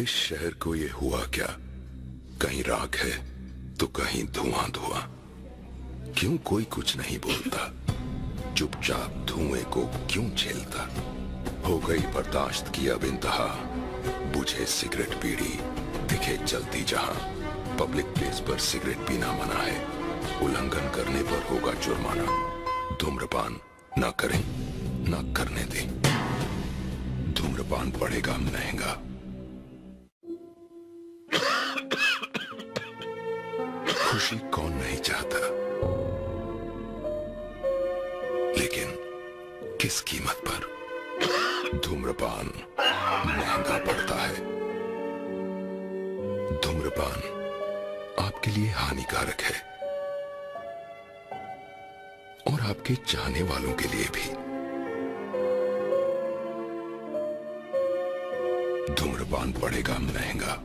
इस शहर को ये हुआ क्या? कहीं राख है तो कहीं धुआं धुआं। क्यों कोई कुछ नहीं बोलता? चुपचाप धुएं को क्यों झेलता? हो गई बर्दाश्त की अब इंतहा। बुझे सिगरेट बीड़ी दिखे जलती जहां। पब्लिक प्लेस पर सिगरेट पीना मना है। उल्लंघन करने पर होगा जुर्माना। धूम्रपान ना करें ना करने दें। धूम्रपान पड़ेगा महंगा। खुशी कौन नहीं चाहता, लेकिन किस कीमत पर? धूम्रपान महंगा पड़ता है। धूम्रपान आपके लिए हानिकारक है और आपके चाहने वालों के लिए भी। धूम्रपान पड़ेगा महंगा।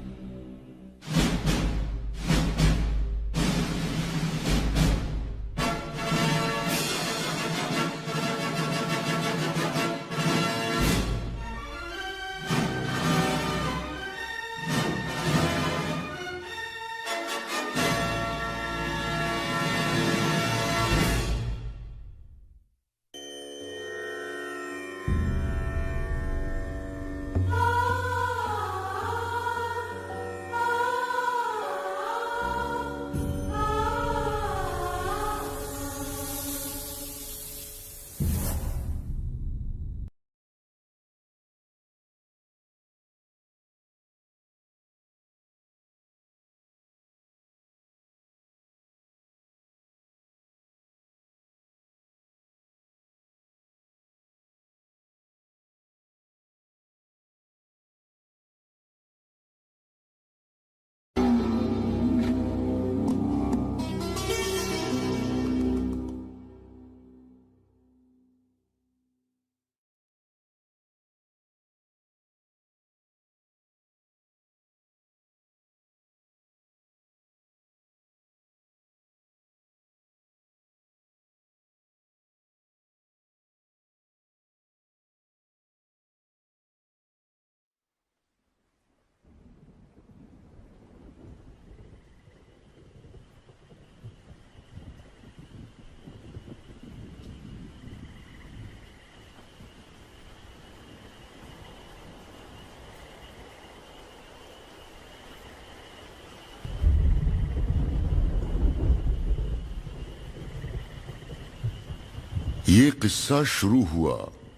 ये किस्सा शुरू हुआ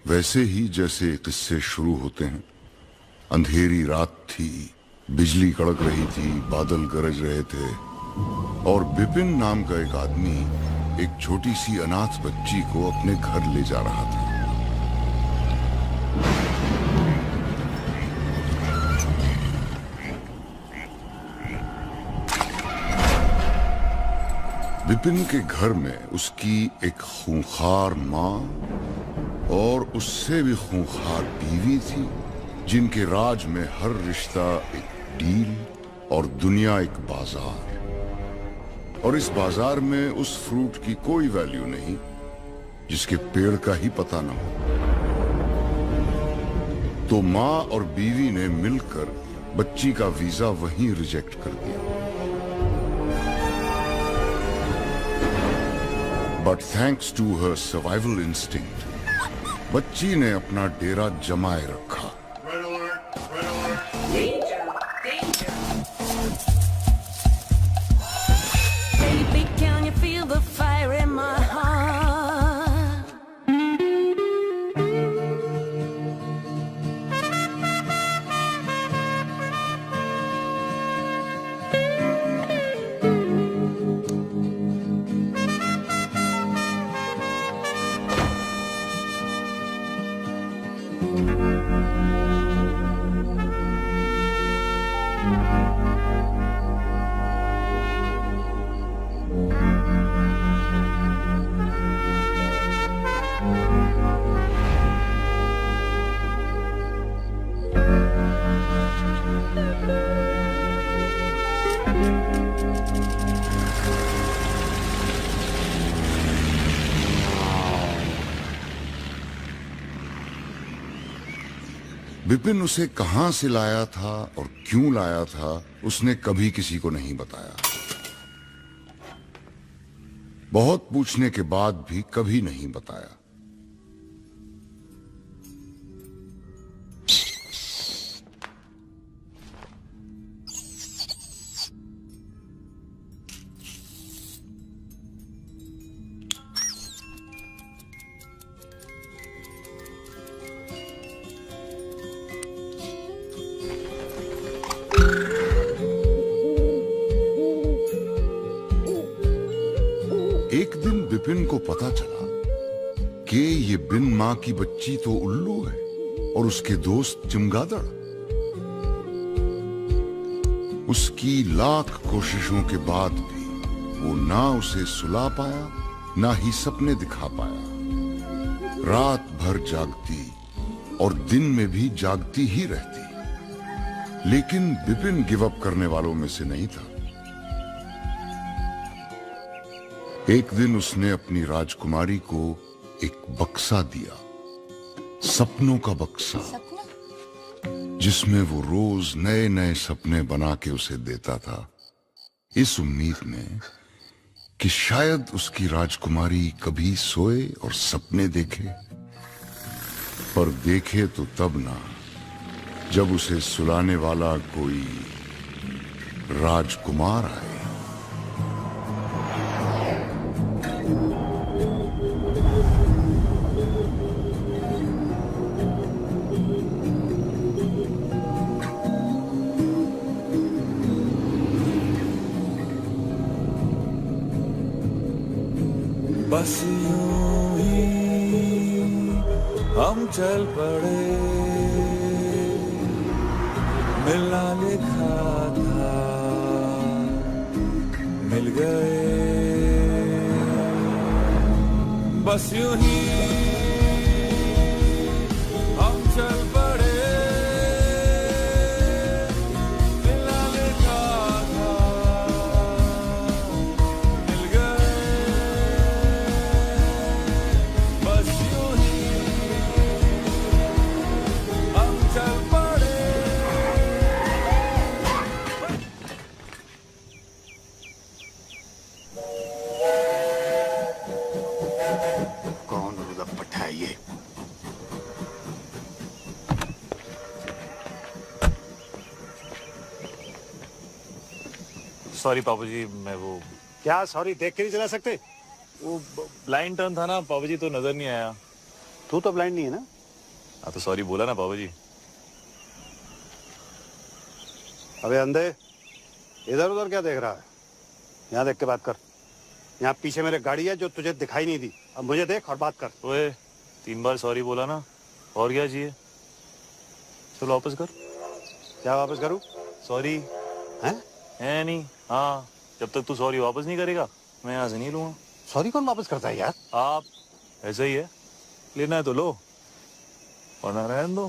वैसे ही जैसे किस्से शुरू होते हैं। अंधेरी रात थी, बिजली कड़क रही थी, बादल गरज रहे थे और बिपिन नाम का एक आदमी एक छोटी सी अनाथ बच्ची को अपने घर ले जा रहा था। विपिन के घर में उसकी एक खूंखार माँ और उससे भी खूंखार बीवी थी, जिनके राज में हर रिश्ता एक डील और दुनिया एक बाजार। और इस बाजार में उस फ्रूट की कोई वैल्यू नहीं जिसके पेड़ का ही पता न हो। तो माँ और बीवी ने मिलकर बच्ची का वीजा वहीं रिजेक्ट कर दिया। But thanks to her survival instinct, बच्ची ने अपना डेरा जमाए रखा। Red alert! Red alert! Danger! Danger! Baby, can you feel the fire in my heart? Vipin उसे कहां से लाया था और क्यों लाया था उसने कभी किसी को नहीं बताया। बहुत पूछने के बाद भी कभी नहीं बताया। एक दिन विपिन को पता चला कि ये बिन मां की बच्ची तो उल्लू है और उसके दोस्त चमगादड़। उसकी लाख कोशिशों के बाद भी वो ना उसे सुला पाया ना ही सपने दिखा पाया। रात भर जागती और दिन में भी जागती ही रहती, लेकिन विपिन गिव अप करने वालों में से नहीं था। एक दिन उसने अपनी राजकुमारी को एक बक्सा दिया, सपनों का बक्सा, जिसमें वो रोज नए नए सपने बना के उसे देता था, इस उम्मीद में कि शायद उसकी राजकुमारी कभी सोए और सपने देखे। पर देखे तो तब ना, जब उसे सुलाने वाला कोई राजकुमार आए। बस यूं ही हम चल पड़े, मिलना लिखा था मिल गए। बस यूं ही हम चल पड़े, मिलना लिखा था मिल गए। बस यूं ही हम चल पड़े। कौन रुदप्पट है ये? सॉरी पापा जी, मैं वो क्या सॉरी देख के नहीं चला सकते? वो ब्लाइंड टर्न था ना पापा जी, तो नजर नहीं आया। तू तो ब्लाइंड नहीं है ना? हाँ तो सॉरी बोला ना पापा जी। अबे अंधे, इधर उधर क्या देख रहा है? यहाँ देख के बात कर। यहाँ पीछे मेरे गाड़ी है जो तुझे दिखाई नहीं दी। अब मुझे देख और बात कर। ओए 3 बार सॉरी बोला ना, और क्या चाहिए? चलो वापस कर। क्या वापस करूँ? सॉरी हैं? है नहीं। हाँ, जब तक तू सॉरी वापस नहीं करेगा मैं यहाँ से नहीं लूंगा। सॉरी कौन वापस करता है यार? आप ऐसा ही है, लेना है तो लो वरना रहने दो।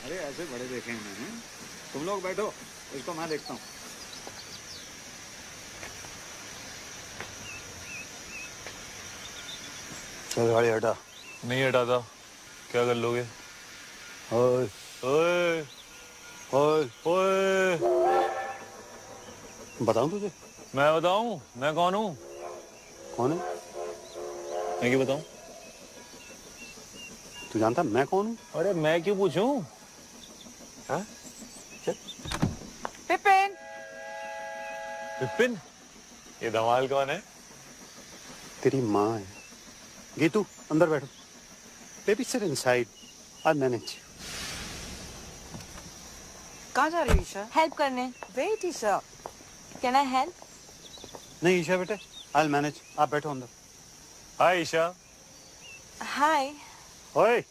अरे ऐसे बड़े देखे हैं मैंने। तुम लोग बैठो, इसको मैं देखता हूँ। चल गाड़ी हटा। नहीं हटाता, क्या कर लोगे? ओए ओए ओए, ओए, बताऊं तुझे? मैं बताऊं मैं कौन हूँ? कौन है? मैं क्यों बताऊं? तू जानता मैं कौन हूँ? अरे मैं क्यों पूछूं? हाँ? चल। Pippin! विपिन, ये धमाल कौन है? तेरी माँ है। गीतू अंदर बैठो। Baby sit inside, I manage. कहाँ जा रही हो ईशा? Help करने. Wait Isha. Can I help? नहीं ईशा बेटे, आई मैनेज। आप बैठो अंदर। हाय ईशा। Hi. ओए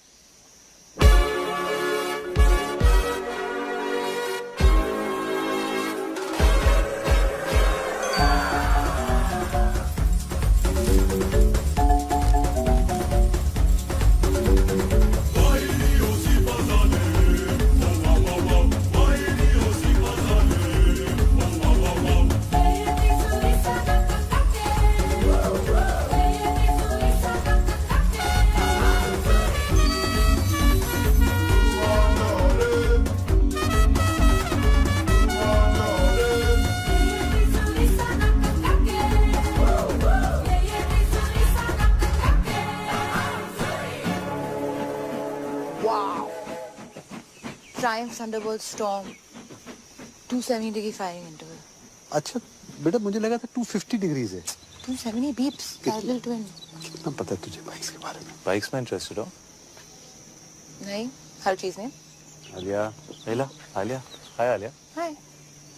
9 Thunderbolt storm, 270 degree firing interval. अच्छा बेटा मुझे लगा था 250 डिग्रीज है। 270 beeps, parallel twin. कितना पता है तुझे बाइक्स के बारे में? बाइक्स में इंटरेस्टेड हो? नहीं, हर चीज में. आलिया। आलिया, आलिया, हाय आलिया. हाय.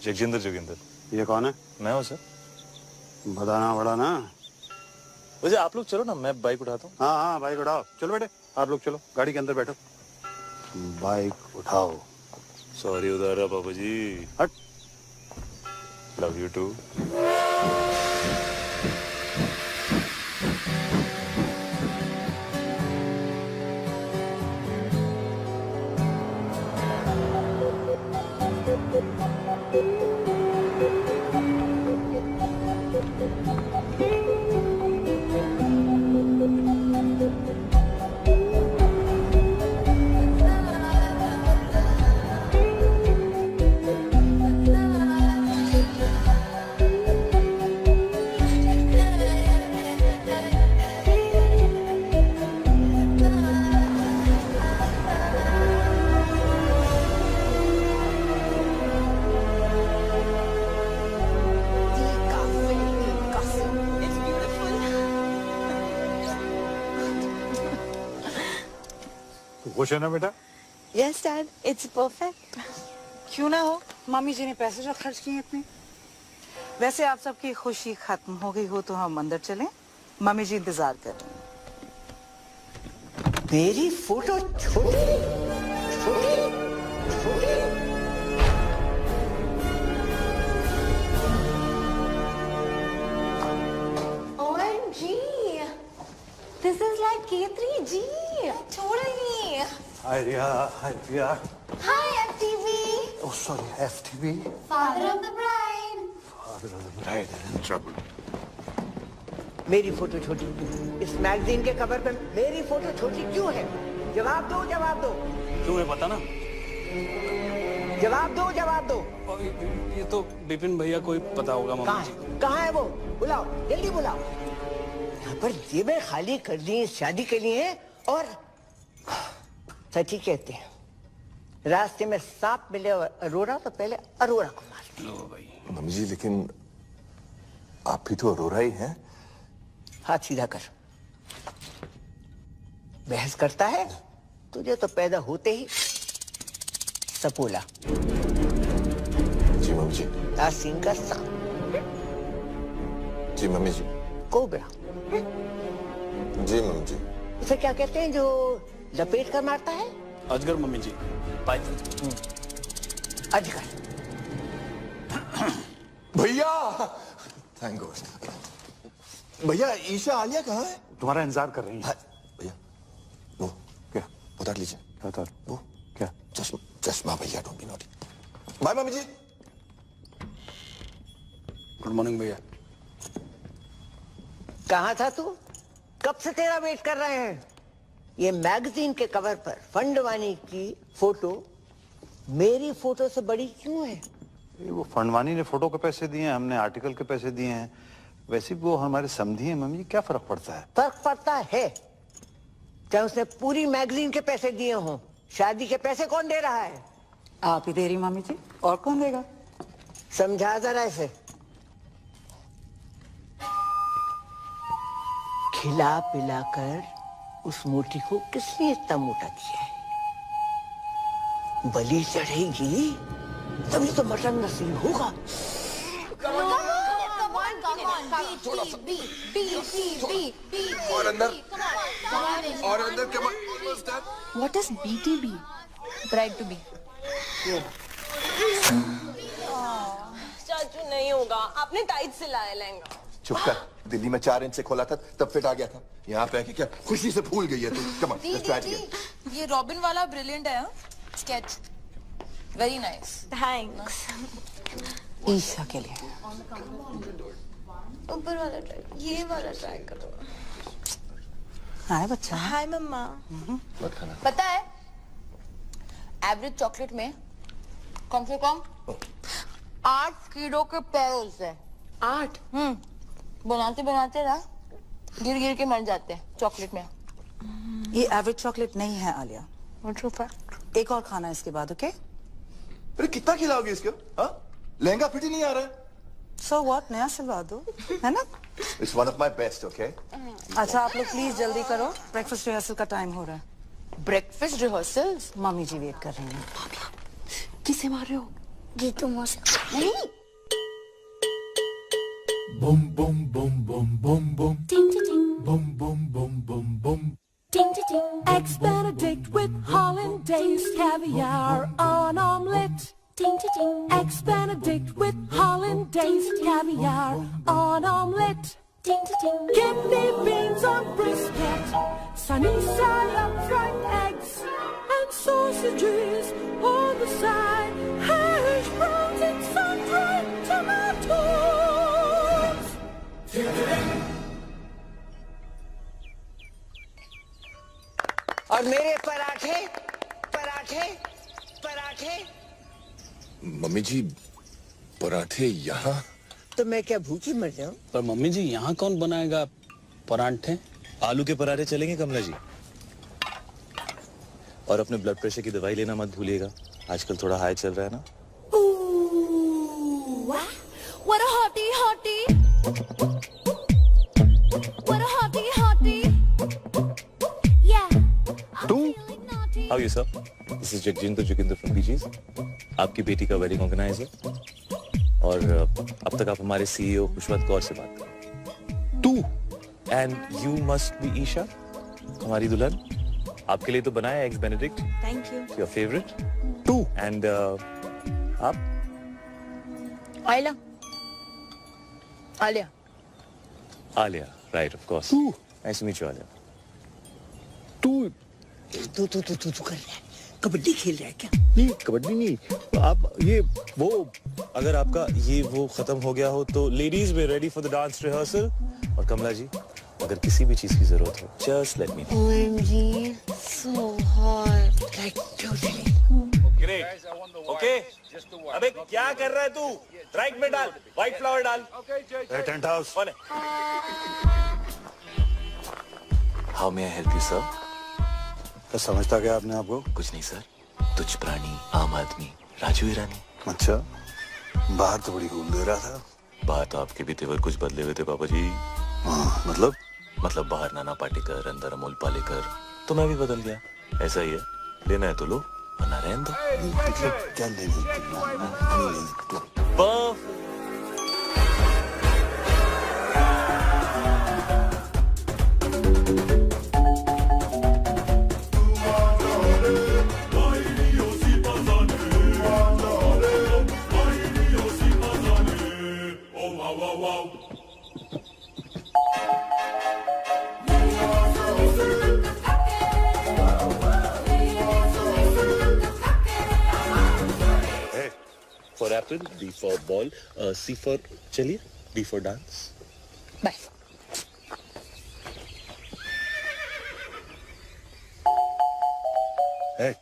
जगजिंदर जोगिंदर. ये कौन है? मैं हूँ सर. बताना बड़ा ना. वैसे आप लोग चलो ना, मैं बाइक उठाता हूँ. हाँ हाँ बाइक उठाओ. चलो बेटे आप लोग चलो गाड़ी के अंदर बैठो. बाइक उठाओ. सॉरी उधारा पापा जी. हट. Love you too. खुश है ना बेटा? Yes, Dad. It's perfect. क्यों ना हो, मम्मी जी ने पैसे जो खर्च किए इतने. वैसे आप सबकी खुशी खत्म हो गई हो तो हम अंदर चलें. मम्मी जी इंतजार कर रही हैं. मेरी फोटो छोटी छोटी छोटी. OMG. This is like K3G. Totally. Hi Riya. Hi Riya. Hi, FTV. Oh sorry FTV. Father of the bride. Father of the bride is in trouble. मेरी फोटो छोटी. इस मैगजीन के कवर पर मेरी फोटो छोटी क्यों है? जवाब दो जवाब दो. क्यों है पता ना? जवाब दो जवाब दो. ये तो बिपिन भैया को ही पता होगा मम्मी जी. कहाँ है वो? बुलाओ जल्दी बुलाओ. यहाँ पर जेबें खाली कर दी शादी के लिए और सच ही कहते हैं रास्ते में सांप मिले और अरोरा तो पहले अरोरा को मार. लो भाई. मम्मी जी लेकिन आप भी तो अरोरा ही हैं. हाथ सीधा कर. बहस करता है. तुझे तो पैदा होते ही सपोला. जी मम्मी जी. आसीन का सांप. जी मम्मी जी. कोबरा. जी मम्मी जी. उसे क्या कहते हैं जो लपेट कर मारता है? अजगर मम्मी जी. अजगर. भैया. Thank God. भैया ईशा आलिया कहाँ है? तुम्हारा इंतजार कर रही है. भैया वो क्या? उतार लीजिए. उतार. वो क्या? चश्मा. चश्मा भैया डोंट बी नॉटी. बाय मम्मी जी. गुड मॉर्निंग भैया. कहाँ था तू? कब से तेरा वेट कर रहे हैं. ये मैगजीन के कवर पर फंडवानी की फोटो मेरी फोटो से बड़ी क्यों है? वो फंडवानी ने फोटो के पैसे दिए हैं, हमने आर्टिकल के पैसे दिए हैं. वैसे वो हमारे समधी हैं मम्मी जी. क्या फर्क पड़ता है? फर्क पड़ता है. चाहे उसने पूरी मैगजीन के पैसे दिए हों. शादी के पैसे कौन दे रहा है? आप ही दे रही मम्मी जी. और कौन देगा? समझा जरा इसे. खिला पिलाकर उस मोटी को किसने इतना मोटा किया है? बलि चढ़ेगी तभी तो मटन नसीब होगा. और अंदर. और अंदर क्या? What is BTB? Bride to be. चाचू नहीं होगा. आपने टाइट से लाया लहंगा. चुप कर. दिल्ली में 4 इंच से खोला था तब फिट आ गया था. यहाँ पे आके क्या खुशी से फूल गई है तू. Come on let's try again. ये रॉबिन वाला ब्रिलियंट है. Sketch very nice. Thanks. Isha के लिए. ऊपर वाला ट्राई. ये वाला ट्राई करो. हाय बच्चा. हाय मम्मा. मत खाना. पता है एवरेज चॉकलेट में कम से कम 8 कीलो के पेरोल्स है. 8? बनाते बनाते ना गिर गिर के मर जाते हैं चॉकलेट में. ये एवरेज चॉकलेट नहीं है आलिया. What's your fact? एक और खाना इसके बाद. ओके अरे कितना खिलाओगे इसको? हाँ? लहंगा फिट ही नहीं आ रहा है। So what? नया सिलवा दो, है ना? It's one of my best, okay? अच्छा आप लोग प्लीज जल्दी करो, ब्रेकफास्ट रिहर्सल का टाइम हो रहा है। Breakfast rehearsals? मम्मी जी वेट कर रही हैं। किसे मार रहे हो? जीतू मौसी। नहीं। Boom boom boom boom boom boom. Ding ding ding. Boom boom boom boom boom. Ding ding ding. Eggs Benedict with hollandaise caviar on omelette. Ding ding ding. Eggs Benedict with hollandaise caviar on omelette. Ding ding ding. Kidney beans on brisket, sunny side up fried eggs, and sausages on the side. Hash browns and sun-dried tomatoes. Ding ding ding. और मेरे पराठे पराठे पराठे। Mummy जी पराठे यहाँ? तो मैं क्या भूखी मर जाऊं? पर मम्मी जी यहाँ कौन बनाएगा पराठे? आलू के पराठे चलेंगे कमला जी। और अपने ब्लड प्रेशर की दवाई लेना मत भूलिएगा, आजकल थोड़ा हाई चल रहा है ना। Ooh, what a hottie hottie. What a hottie hottie. Yeah. How are you, sir? This is Jagjinਦਰ Joginder from BG's. आपकी बेटी का वेडिंग ऑर्गेनाइजर और अब तक आप हमारे CEO पुष्पवंत कौर से बात करें। तू and you must be Isha, हमारी दुल्हन। आपके लिए तो बनाया eggs Benedict. Thank you. Your favorite? तू and आप? आयला। Alia. Alia, right of course. तू nice to meet you, Alia. तू कर रहा है, कबड्डी खेल रहा है क्या? नहीं कबड्डी नहीं, आप ये वो अगर आपका ये वो खत्म हो गया हो तो लेडीज में ready for the dance rehearsal. और कमला जी अगर किसी भी चीज की जरूरत हो just let me know. OMG, so hot. Like totally. Great. Okay अबे क्या कर रहा है तू? राइट में डाल, व्हाइट फ्लावर डाल। Tent house. How may I help you sir? तो समझता क्या आपने आपको? कुछ नहीं सर, तुझ प्राणी आम आदमी राजू ईरानी। अच्छा, बाहर तो बड़ी घूम दे रहा था। बाहर तो आपके भी तेवर कुछ बदले हुए थे पापा जी। मतलब बाहर नाना पाटेकर, अंदर अमोल पालेकर, तो मैं भी बदल गया। ऐसा ही है, लेना है तो लो वरना रहने दो। क्या लेने? For apple, B for ball, C for चलिए, D for dance. Bye. Hey.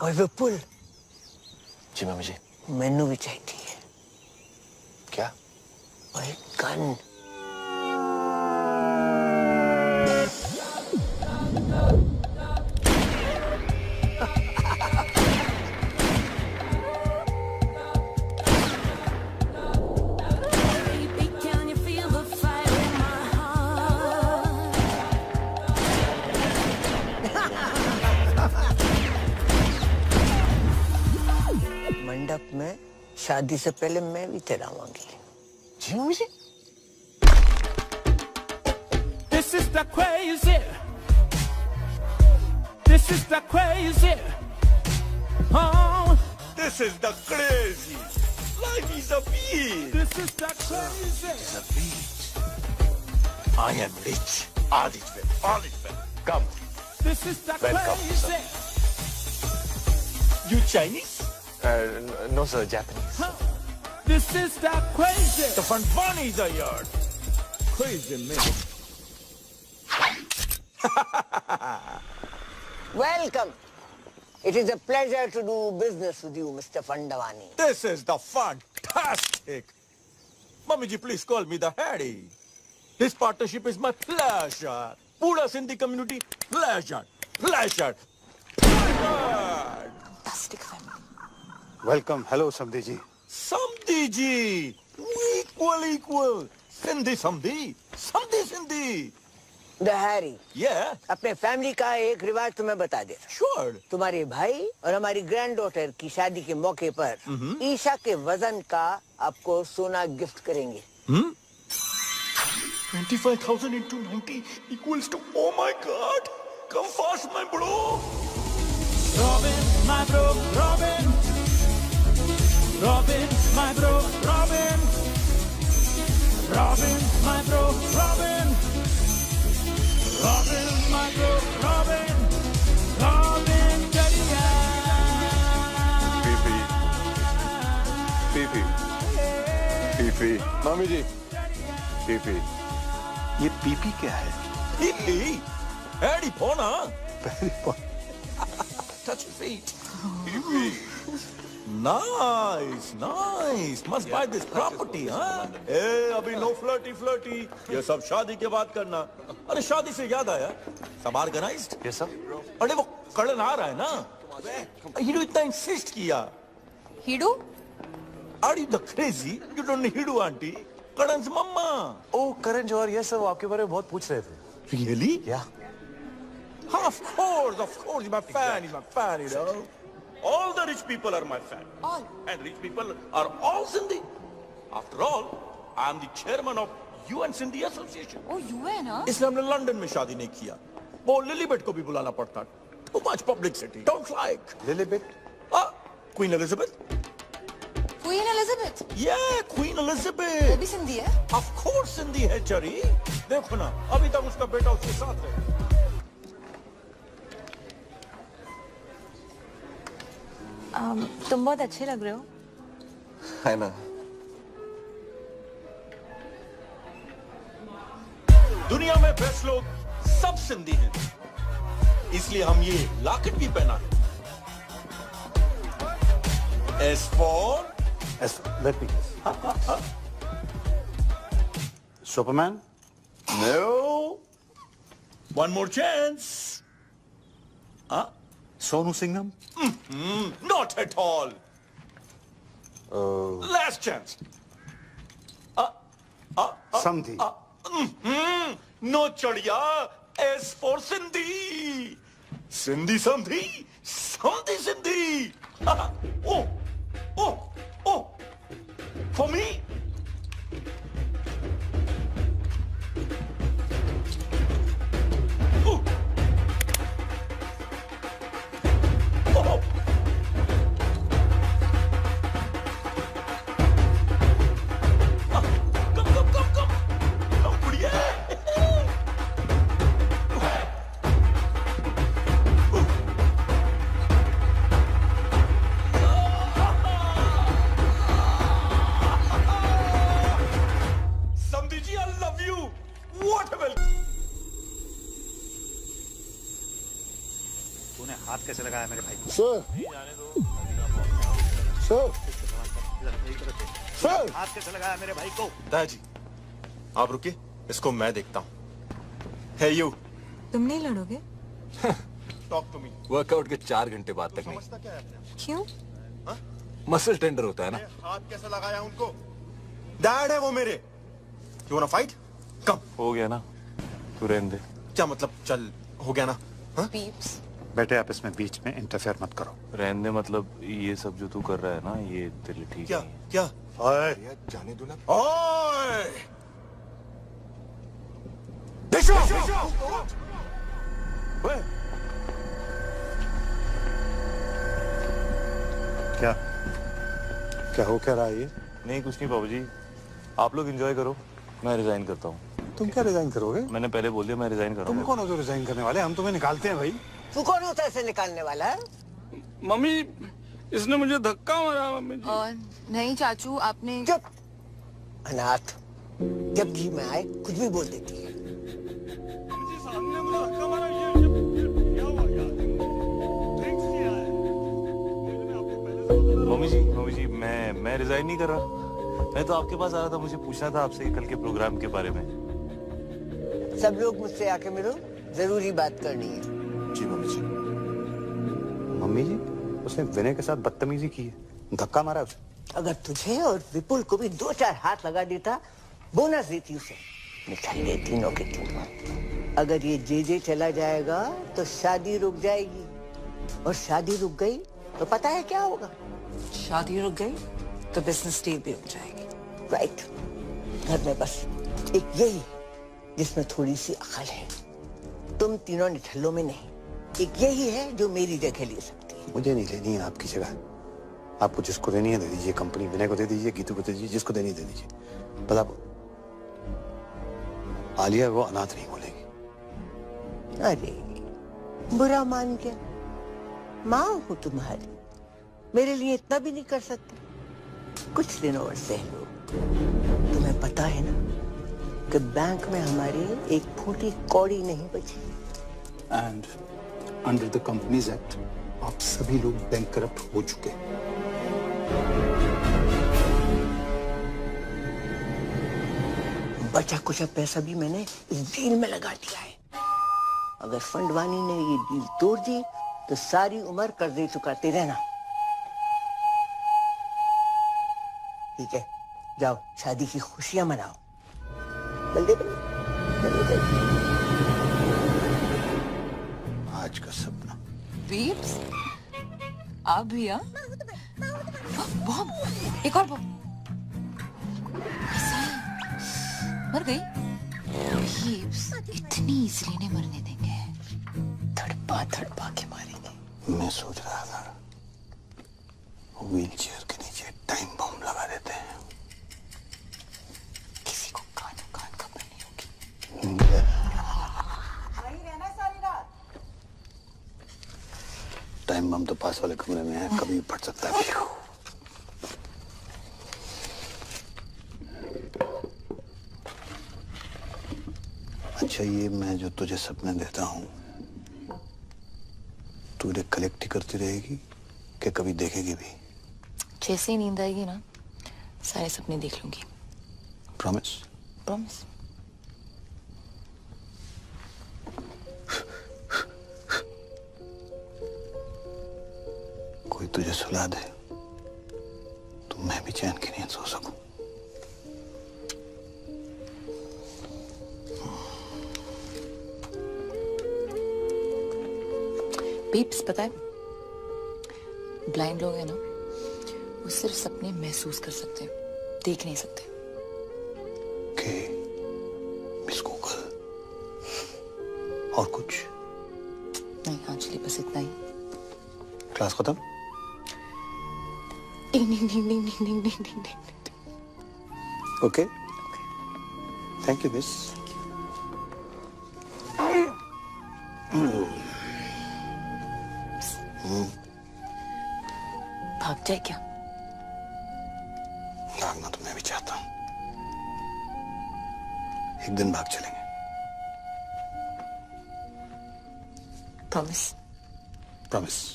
ओए विपुल, जी मम्मी जी। मैनू भी चाहिए। क्या? ओए गन। मंडप में शादी से पहले मैं भी तेरा मांगी। जी mummy ji. This is the crazy. This is the crazy. Oh, This is the crazy. Life is a beat. this is the crazy. It's a beat. I am rich. All is well. All is well. Come. This is the Welcome, crazy. You Chinese? No sir, Japanese. This is the crazy. The Funfani's are yours. Crazy man. Welcome. It is a pleasure to do business with you, Mr. Fandavani. This is the fantastic. Mummy ji, please call me the Harry. This partnership is my pleasure. Pura Sindhi community, pleasure. Pleasure. Pleasure. Fantastic family. Welcome. Hello समधी जी। Samdi ji. Equal. Sindhi Samdi. Samdi Sindhi. The Harry. Yeah. अपने family का एक रिवाज तुम्हें बता दे। Sure. तुम्हारे भाई और हमारी ग्रैंड डॉटर की शादी के मौके पर ईशा के वजन का आपको सोना गिफ्ट करेंगे। 25,000 into 90 equals to, oh my God. Come fast, my bro. Robin, my bro, Robin. Robin, my bro, Robin. Robin, my bro, Robin. Robin, my bro, Robin. Robin, Jadiya. PP. मामी जी, पीपी। ये PP क्या है? Pee. Harry Pona. Touch your feet. Nice. Must buy this property, huh? Hey, अभी no flirty. ये सब शादी के बाद करना। अरे शादी से याद आया, सब organized? Yes sir. अरे वो कड़न आ रहा है ना? हीडू इतना insist किया। हीडू? Are you the crazy? You don't need हीडू auntie. कड़न's mamma. Oh, Karan Johar, yes sir, वो आपके बारे में बहुत पूछ रहे थे। Really? Yeah. Of course, he's my fan, you know. All the rich people are my fan. All. And rich people are all Sindhi. After all, I am the chairman of UN Sindhi Association. Oh, UN, huh? इसलिए हमने London में शादी नहीं किया। वो लिलीबेट को भी बुलाना पड़ता। Too much publicity. Don't like. लिलीबेट? Queen Elizabeth. Queen Elizabeth. Yeah, Queen Elizabeth. वो भी सिंधी है? Of course सिंधी है चरी। देखो ना, अभी तक उसका बेटा उसके साथ है। तुम बहुत अच्छे लग रहे हो। है ना। दुनिया में बेस्ट लोग सब सिंधी हैं, इसलिए हम ये लॉकेट भी पहना है। Let me guess. Superman? No. One more chance. Sonu Singham? Not at all. Last chance. Samdhi? No chadiya. S for Sindhi. Sindhi Samdhi. Samdhi Sindhi. Oh. For me? हाथ कैसे लगाया मेरे भाई को? सर सर सर हाथ कैसे लगाया मेरे भाई को? दादाजी आप रुकिए, इसको मैं देखता हूँ। है यू तुम नहीं लड़ोगे? Talk to me. वर्कआउट के 4 घंटे बाद तक नहीं। क्यों? मसल टेंडर होता है ना। हाथ कैसे लगाया उनको? डैड है वो मेरे। You wanna fight? कम। हो गया ना, तू रहने दे। क्या मतलब चल हो गया ना? पीप्स बेटे आप इसमें बीच में इंटरफेयर मत करो। रहने दे, मतलब ये सब जो तू कर रहा है ना, ये तेरे लिए ठीक क्या नहीं है। क्या? ओए जाने दो ना। ओए क्या क्या हो क्या रहा है ये? नहीं कुछ नहीं बाबूजी, आप लोग एंजॉय करो, मैं रिजाइन करता हूँ। तुम क्या रिजाइन करोगे? मैंने पहले बोल दिया मैं रिजाइन तुम करूँगा। कौन हो जो रिजाइन करने वाले? हम तुम्हें निकालते हैं भाई। तू कौन होता है इसे निकालने वाला है? मम्मी इसने मुझे धक्का मारा मम्मी जी। नहीं चाचू, आपने चुप अनाथ, जब जी में आए कुछ भी बोल देती है। सामने मुझे धक्का मारा, ये क्या हुआ यार? ड्रिंक्स किया है। मम्मी जी मैं रिजाइन नहीं कर रहा। मैं तो आपके पास आ रहा था, मुझे पूछना था आपसे कल के प्रोग्राम के बारे में। सब लोग मुझसे आके मिलो, जरूरी बात करनी है। जी मम्मी जी। मम्मी जी उसने विनय के साथ बदतमीजी की है, धक्का मारा उसे। अगर तुझे और विपुल को भी 2-4 हाथ लगा देता, बोनस देती उसे। निकल तीनों के तीनों। अगर ये जे चला जाएगा तो शादी रुक जाएगी, और शादी रुक गई तो पता है क्या होगा? शादी रुक गई तो बिजनेस डील भी रुक जाएगी। राइट। घर में बस एक यही जिसमें थोड़ी सी अकल है। तुम तीनों निठल्लों में नहीं, एक यही है जो मेरी जगह ले सकती है। मुझे नहीं लेनी है आपकी जगह। आपको जिसको देनी है दे दीजिए, कंपनी विनय को दे दीजिए, गीतू को दे दीजिए, जिसको देनी दे दीजिए। बस आप आलिया को अनाथ नहीं बोलेगी। अरे बुरा मान गया, माँ हूँ तुम्हारी, मेरे लिए इतना भी नहीं कर सकते? कुछ दिन और सह लो। तुम्हें पता है ना कि बैंक में हमारी एक फूटी कौड़ी नहीं बची। And under the companies act आप सभी लोग बैंक करप्ट हो चुके हैं। बचा कुछ पैसा भी मैंने इस डील में लगा दिया है। अगर फंडवानी ने ये डील तोड़ दी तो सारी उम्र कर्जे चुकाते रहना। ठीक है, जाओ शादी की खुशियां मनाओ। जल्दी आज का सपना। पीप्स आप भी? बॉम्ब, एक और बॉम्ब। मर गई? पीप्स इतनी इजीली नहीं मरने देंगे, थड़पा थड़पा के मारेंगे। मैं सोच रहा था व्हील चेयर के नीचे टाइम बम लगा देते हैं। किसी को कान खबर नहीं होगी। वहीं रहना सारी रात। टाइम बम तो पास वाले कमरे में है, कभी भी फट सकता है। अच्छा ये मैं जो तुझे सपने देता हूँ, तू इन्हें कलेक्ट ही करती रहेगी कि कभी देखेगी भी? जैसे ही नींद आएगी ना, सारे सपने देख लूंगी। प्रॉमिस? प्रॉमिस। कोई तुझे सुला दे तो मैं भी चैन की नींद सो सकूं। पीप्स पता है, ब्लाइंड लोग हैं ना, वो सिर्फ सपने महसूस कर सकते हैं, देख नहीं सकते। मिस गूगल और कुछ नहीं एक्चुअली बस इतना ही। क्लास खत्म? Ding ding ding ding ding ding ding ding. Okay thank you miss. भाग जाए क्या? भागना तो मैं भी चाहता हूँ, एक दिन भाग चलेंगे। प्रॉमिस? प्रॉमिस।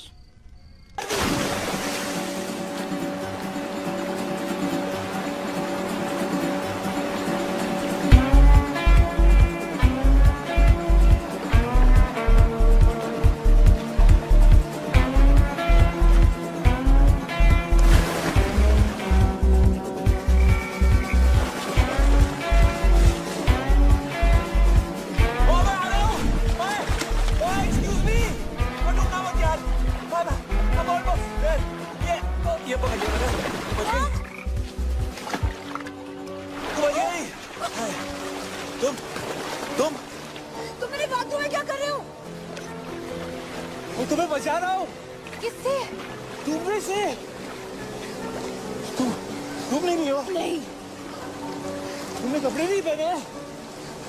तुम मेरे बाथरूम में क्या कर रहे हो? मैं तुम्हें बचा रहा हूँ। किससे? तुमने से। तुम नहीं हो? नहीं। तुमने कपड़े नहीं पहने?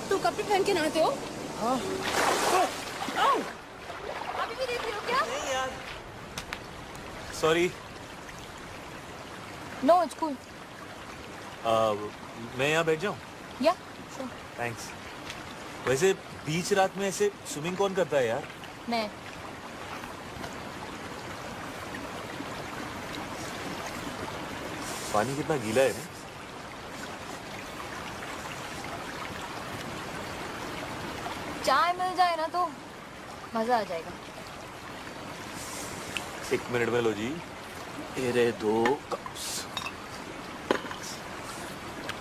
तुम कपड़े पहन के नहाते हो? हाँ। अभी भी देख रहे हो क्या? नहीं यार। सॉरी। No, it's cool. मैं यहाँ बैठ जाऊँ? या थैंक्स। वैसे बीच रात में ऐसे स्विमिंग कौन करता है यार? मैं। पानी कितना गीला है ना? चाय मिल जाए ना तो मजा आ जाएगा। 1 मिनट में लो जी। ये रहे 2 कप्स।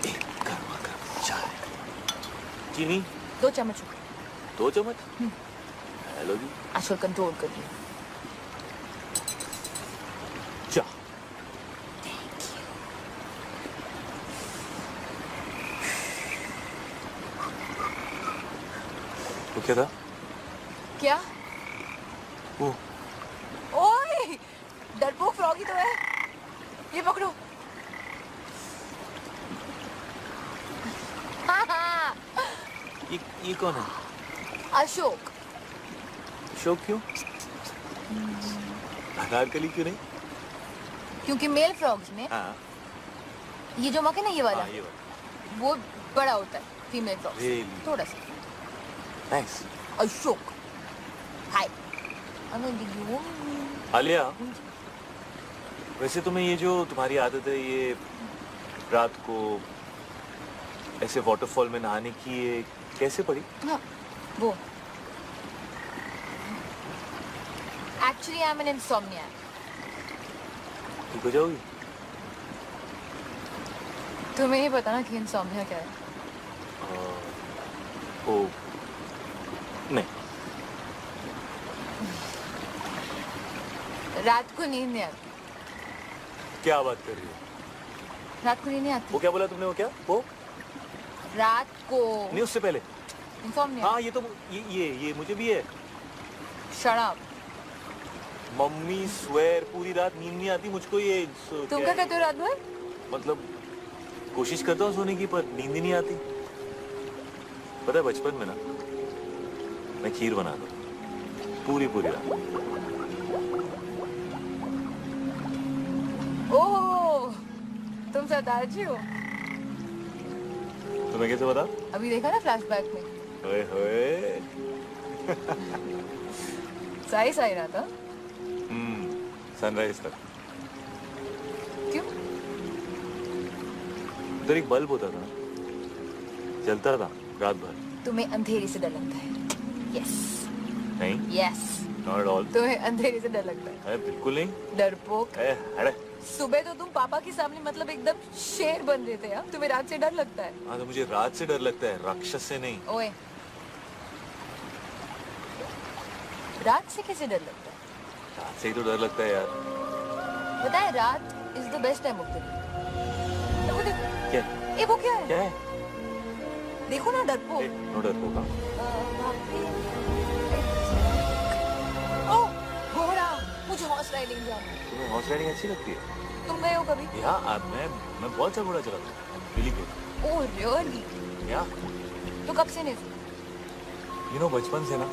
एक गर्मा गर्म चाय। चीनी? 2 चम्मच। 2 चम्मच? हेलो जी। आजकल कंट्रोल कर लिया। चाय। वो क्या था? क्या? वो ओए, डरपोक फ्रॉगी तो है। ये पकड़ो। ये कौन है? अशोक। अशोक क्यों? अनारकली क्यों नहीं? क्योंकि मेल फ्रॉग्स में हाँ। ये जो मक है ना, ये वाला, हाँ, ये वाला वो बड़ा होता है। Female frogs Really? थोड़ा सा। थैंक्स। अशोक। हाय। आलिया, वैसे तुम्हें ये जो तुम्हारी आदत है, ये रात को ऐसे वाटरफॉल में नहाने की, ये कैसे पड़ी? हाँ, वो एक्चुअली आई एम एन इंसोम्नियाक। ठीक हो जाओगी? तुम्हें ही पता ना कि इंसोम्निया क्या है। ओ नहीं। रात को नींद नहीं आती। क्या बात कर रही हो? रात को नींद नहीं आती। वो क्या बोला तुमने? वो क्या? वो रात को नहीं, उससे पहले। इंसोम्निया। हाँ, ये तो ये मुझे भी है। Shut up. मम्मी स्वेर पूरी रात नींद नहीं आती मुझको। ये तुम क्या कहते हो रात भर? मतलब कोशिश करता हूँ सोने की, पर नींद ही नहीं आती। पता है बचपन में ना मैं खीर बनाता पूरी रात। ओह, तुम सरदारजी हो। तुम्हें कैसे पता? अभी देखा ना फ्लैशबैक में। ओए होए। सही रहा था। सनराइज तक। क्यों? उधर एक बल्ब होता था, जलता था रात भर। तुम्हें अंधेरे से डर लगता है। यस। नहीं। यस। Not at all. तुम्हें अंधेरे से डर लगता है। अरे बिल्कुल नहीं। डरपोक। अरे सुबह तो तुम पापा के सामने मतलब एकदम शेर बन रहे थे। तुम्हें रात से डर लगता है? हाँ, तो मुझे रात से डर लगता है, राक्षस से नहीं। ओए, रात से कैसे डर लगता है? रात से ही तो डर लगता है यार। पता है, रात is the best time of the day. वो देखो। क्या? ये वो क्या है? क्या है? देखो ना, डरपोक। नो डरपोक। ओह, घोड़ा। मुझे हॉर्स राइडिंग जाना है। तुम्हें हॉर्स राइडिंग अच्छी लगती है? तुम गए हो कभी? या मैं बहुत सा घोड़ा चलाता हूँ। Really good. Oh really? या तो कब से नहीं? यू नो, बचपन से ना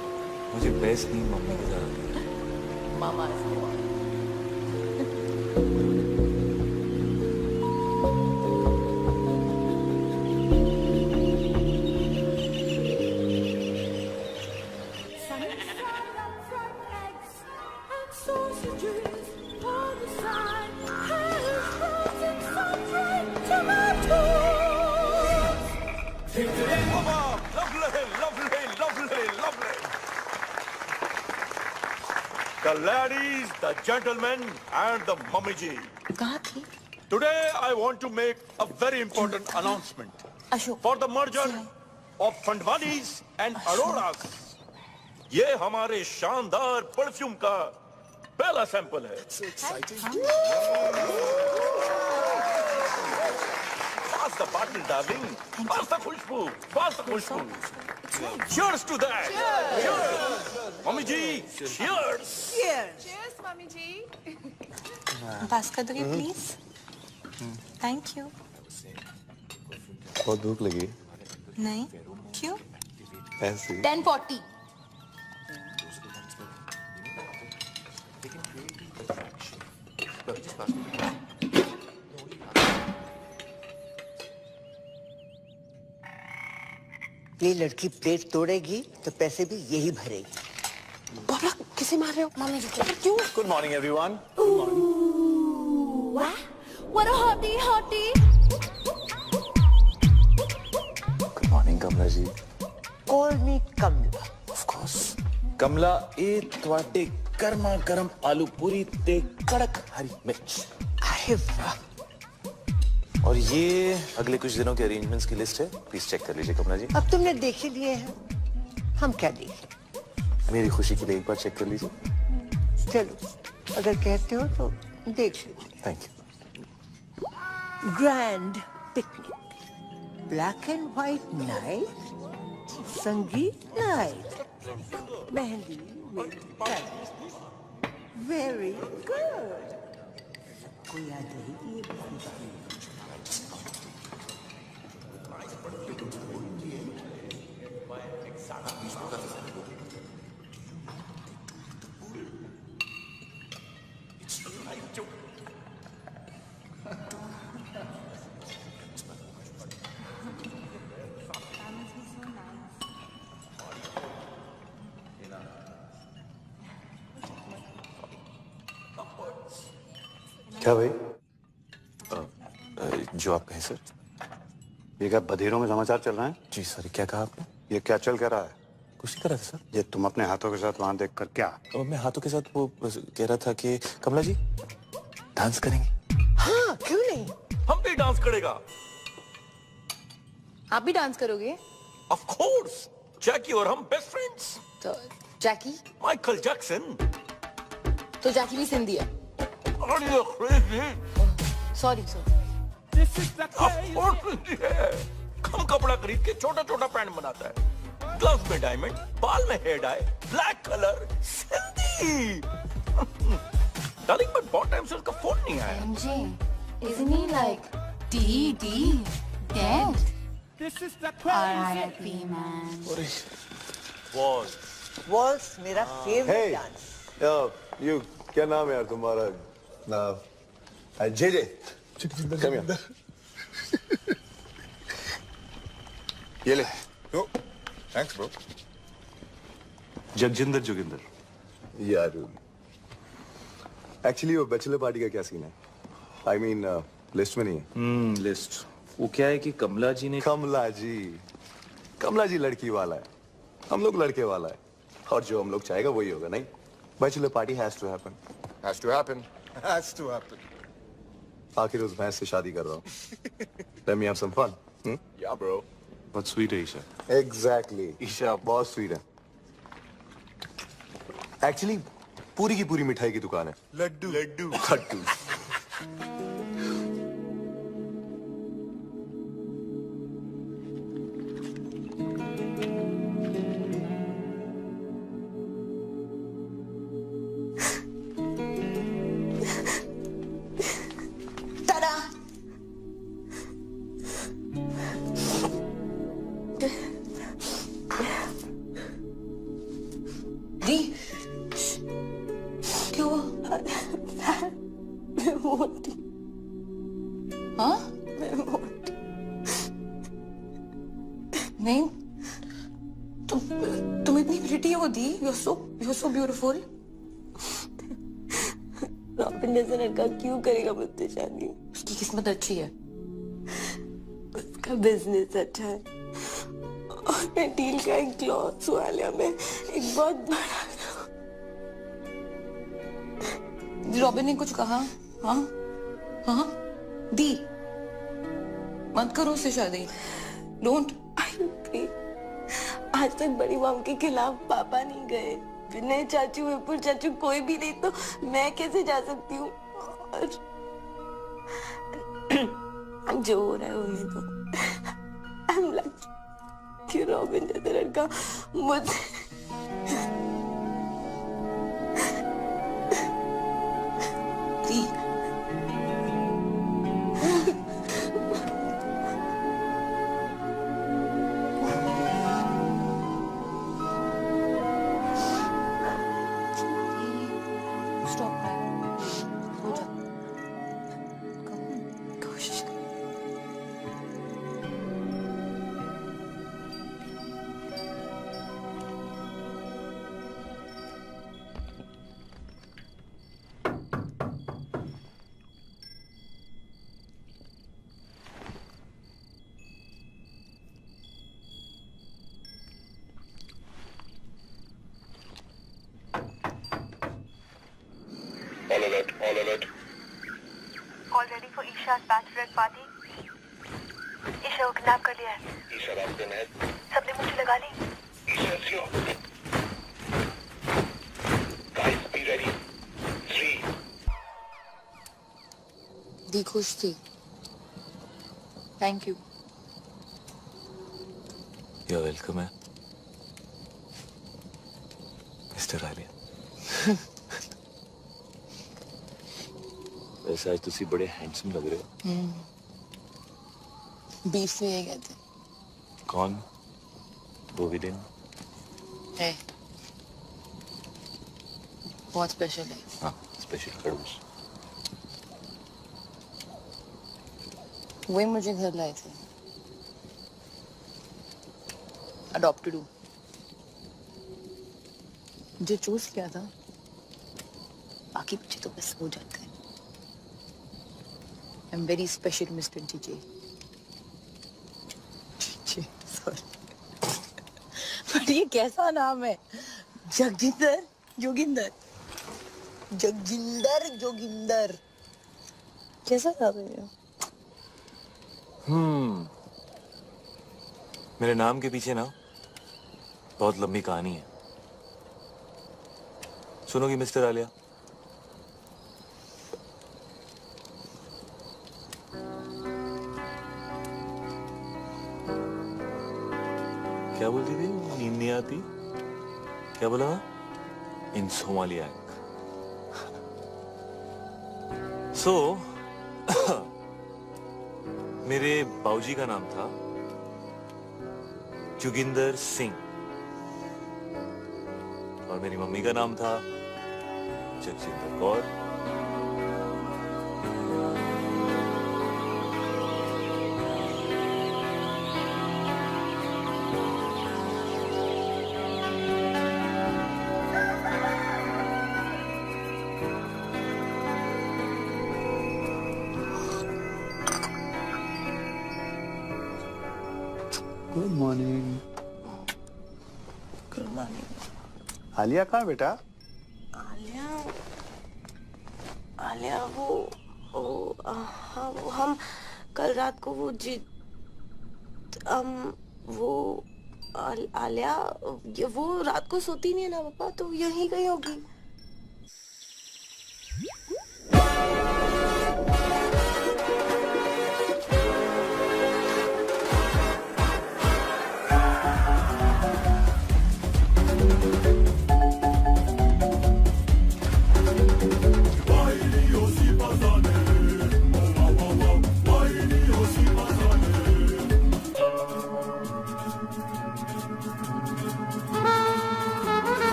मुझे बेस्ट नींद मम्मी के साथ आती है। मामा The ladies, the gentlemen, and the mummy ji. कहाँ थी? Today I want to make a very important announcement. Ashok. For the merger of Fandwanis and Aroras. ये हमारे शानदार परफ्यूम का पहला सैंपल है। Pass the bottle, darling. Pass the Khushboo. Pass the Khushboo. Cheers to that. Cheers. Mummy ji, cheers. Cheers, mummy ji. Pass कर दोगे please? Thank you. बहुत भूख लगी। नहीं, क्यों? ऐसे। 10:40। ये लड़की प्लेट तोड़ेगी तो पैसे भी यही भरेगी। बाबा किसे मार रहे हो? मम्मी जी को। क्यों? Good morning, everyone. What a hottie, hottie. Good morning, Kamla ji. Call me Kamla. Of course. Kamla, ये तुम्हारे गर्मा गर्म आलू पूरी ते कड़क हरी मिर्च। अरे वाह। और ये अगले कुछ दिनों के अरेंजमेंट्स की लिस्ट है, प्लीज चेक कर लीजिए कमला जी। अब तुमने देख ही लिए हैं, हम क्या देखें? मेरी खुशी के लिए एक बार चेक कर लीजिए। चलो, अगर कहते हो तो देख लीजिए। Thank you. Grand picnic, black and white night, संगीत नाइट, मेहंदी, वेरी गुड। कोई याद रहेगी ये बात? क्या भाई? जो आप कहें सर। ये क्या बधीरों में समाचार चल रहे हैं? जी सर, क्या कहा आपने? ये क्या चल क्या रहा है? कुछ नहीं कर रहा था सर। ये तुम अपने हाथों के साथ वहां देख कर क्या? मैं हाथों के साथ वो कह रहा था कि कमला जी डांस करेंगे। हाँ, क्यों नहीं? हम भी डांस करेगा। आप भी डांस करोगे? Of course. जैकी और हम बेस्ट फ्रेंड्स। तो जैकी? Michael Jackson. तो जैकी भी सिंधी है। Are you crazy? Sorry sir. कम कपड़ा खरीद के छोटा छोटा पैंट बनाता है, ग्लव्स में डायमंड, बाल में hair dye, black colour, Sindhi. Darling but बहुत टाइम से उसका फोन नहीं आया। Isn't he like D dead? This is the R.I.P. man. Waltz मेरा फेवरेट डांस। यू क्या नाम है यार तुम्हारा? J come here. ये ले। Thanks bro. जगजिंदर जोगिंदर। यार एक्चुअली वो बैचलर पार्टी का क्या सीन है? आई मीन लिस्ट में नहीं है। लिस्ट वो क्या है कि कमला जी ने कमला जी लड़की वाला है, हम लोग लड़के वाला है, और जो हम लोग चाहेगा वही होगा। नहीं, bachelor party has to happen. Has to happen. Has to happen. आखिर उस भैंस से शादी कर रहा हूँ। Let me have some fun. Yeah bro. बहुत स्वीट है ईशा। एग्जैक्टली, ईशा बहुत स्वीट है। एक्चुअली पूरी की पूरी मिठाई की दुकान है। लड्डू लड्डू लड्डू। क्यों करेगा मुझसे शादी? उसकी किस्मत अच्छी है, उसका बिजनेस अच्छा है, और मैं डील का एक क्लॉथ्स वाले में एक बहुत बड़ा रॉबिन ने कुछ कहा? हाँ हाँ दी, मत करो उससे शादी। डोंट। आज तक बड़ी मॉम के खिलाफ पापा नहीं गए, विनय चाचू, विपुल चाचू, कोई भी नहीं, तो मैं कैसे जा सकती हूँ? और जो हो रहा है होने दो। I'm lucky कि रॉबिन जैसा लड़का मुझे All alert. All ready for Isha's bachelorette party? Isha को किडनैप कर लिया है। ईशा रास्ते में है। सबने मुझे लगा ली। Isha slow. Guys, be ready. 3. दी खुश थी। Thank you. You're welcome है मिस्टर आलिया। वैसे आज तुसी बड़े हैंडसम लग रहे हो। बीफ से ये कहते। कौन? वो विलेन है, बहुत स्पेशल है। हाँ, स्पेशल खड़ूस। वही मुझे घर लाए थे, अडॉप्टेड हूँ। जो चूज किया था, बाकी बच्चे तो बस हो जाते हैं। I'm very special, Mr. DJ. Sorry. पर ये कैसा नाम है? जगजिंदर जोगिंदर, जगजिंदर जोगिंदर, कैसा नाम है ये? मेरे नाम के पीछे ना बहुत लंबी कहानी है। सुनोगी मिस्टर आलिया? क्या बोलती थी? नींद नहीं आती? क्या बोला? इंसोमालियाक। सो मेरे बाऊजी का नाम था जोगिंदर सिंह और मेरी मम्मी का नाम था Jagjinder Kaur. Good morning. Good morning. Alia कहाँ बेटा? आलिया, आलिया हाँ, वो हम कल रात को आलिया वो रात को सोती नहीं है ना पापा, तो यहीं गई होगी।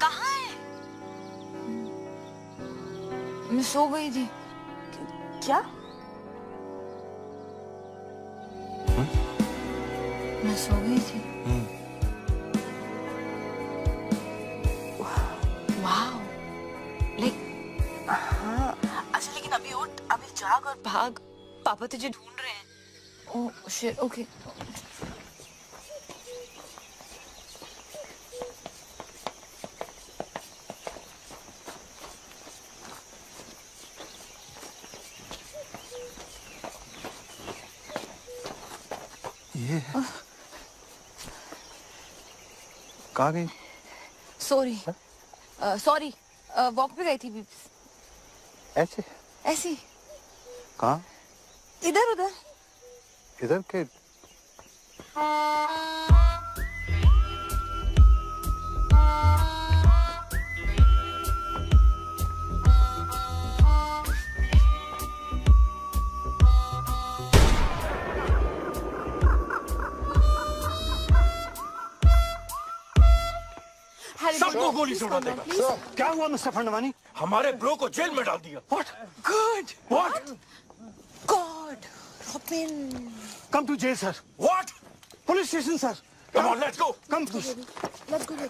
कहाँ है? मैं सो गई थी। क्या? मैं सो गई थी। वाह, लाइक हाँ, अच्छा लेकिन अभी उठ, अभी जाग और भाग, पापा तुझे ढूंढ रहे हैं। Oh shit, okay. ये कहाँ गई? सॉरी, सॉरी, वॉक पे गई थी। ऐसे? ऐसी? कहाँ? इधर उधर। इधर के? सबको गोली सुना देगा। क्या हुआ मिस्टर फंडवानी? हमारे ब्रो को जेल में डाल दिया। What? Good. What? God, Robin. Come to jail, sir. What? Police station, sir. Come on, let's go. Come, please. Let's go. He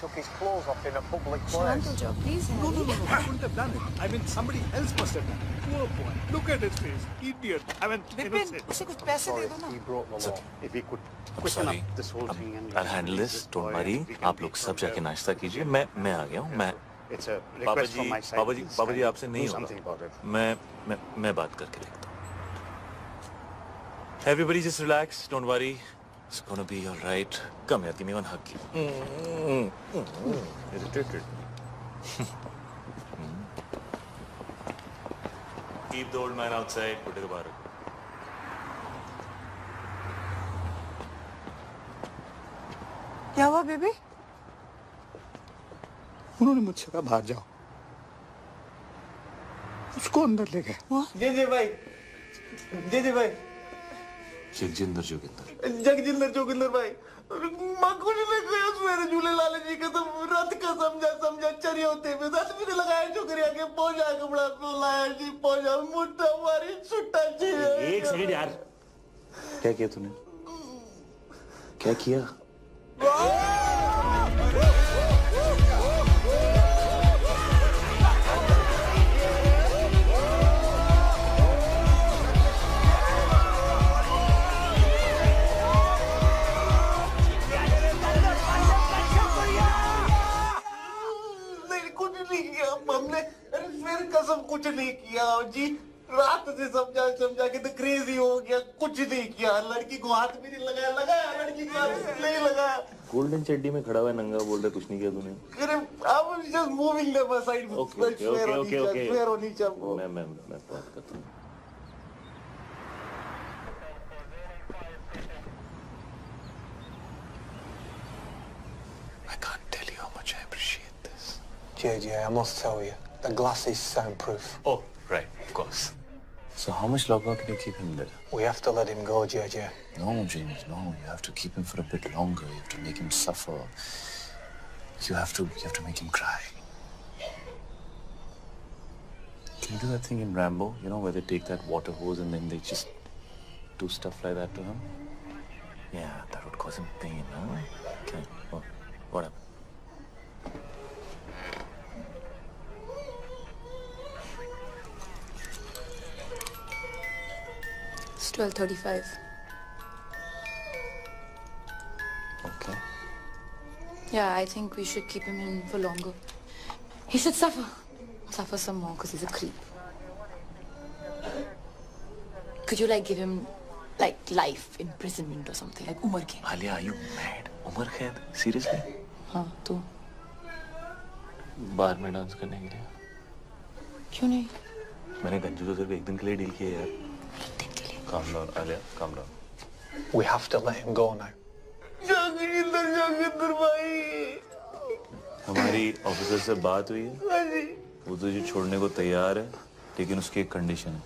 took his clothes off in a public Shanto, Joe, please. No, I wouldn't have done it. I mean, somebody else must have done it. Poor boy. Look at his face. Idiot. I mean, innocent. उसे कुछ पैसे दे दो ना। He broke the law. If he could I'm quicken sorry. up this whole thing and I'll handle this. Don't worry. आप लोग सब जाके नाश्ता कीजिए। मैं आ गया हूँ। मैं It's a request from my side. पापा जी आपसे नहीं Do something about it. होगा। मैं बात करके देखता हूँ। Everybody just relax. Don't worry. It's gonna be all right. Come here, give me one hug. Irritated. Keep the old man outside. Put it back. क्या हुआ बेबी? उन्होंने मुझसे कहा बाहर जाओ, उसको अंदर ले गए। जी भाई, जी भाई। जगजिंदर जोगिंदर भाई, माँ कुछ नहीं कहा मेरे झूले लाल जी का तो रथ का समझा चरिया होते हुए 10 मिनट लगाया छोकरिया के पहुंचा कपड़ा लाया जी पहुंचा मुट्ठा मारी छुट्टा जी। एक सेकंड यार, क्या किया तूने? क्या किया? कसम कुछ नहीं किया जी, रात से समझा के तो क्रेजी हो गया, कुछ नहीं किया। लड़की को हाथ भी नहीं लगाया लड़की को हाथ नहीं लगाया। गोल्डन चड्डी में खड़ा हुआ है, नंगा बोल रहा है, कुछ नहीं किया तूने। अरे I was just moving them aside. Okay fair होनी चाहिए। मैं बात करता हूँ। I can't tell you how much I appreciate this. JJ, I must tell you, the glass is soundproof. Oh, right, of course. So how much longer can you keep him there? We have to let him go, JJ. No, James, no. You have to keep him for a bit longer. You have to make him suffer. You have to make him cry. Can you do that thing in Rambo? You know, where they take that water hose and then they just do stuff like that to him? Yeah, that would cause him pain, huh? Okay, well, what happened? It's 12:35. Okay. Yeah, I think we should keep him in for longer. He should suffer some more because he's a creep. Could you like give him like life imprisonment or something like Umar Khaid? Alia, are you mad? Umar Khaid? Seriously? हाँ तू बार में dance करने के लिए? क्यों नहीं? मैंने गंजू तो सिर्फ एक दिन के लिए डील किया यार। Calm down, Alia. Calm down. We have to let him go now. Joginder भाई, हमारी ऑफिसर से बात हुई है। हाँ जी। वो तुझे छोड़ने को तैयार है, लेकिन उसकी एक कंडीशन है।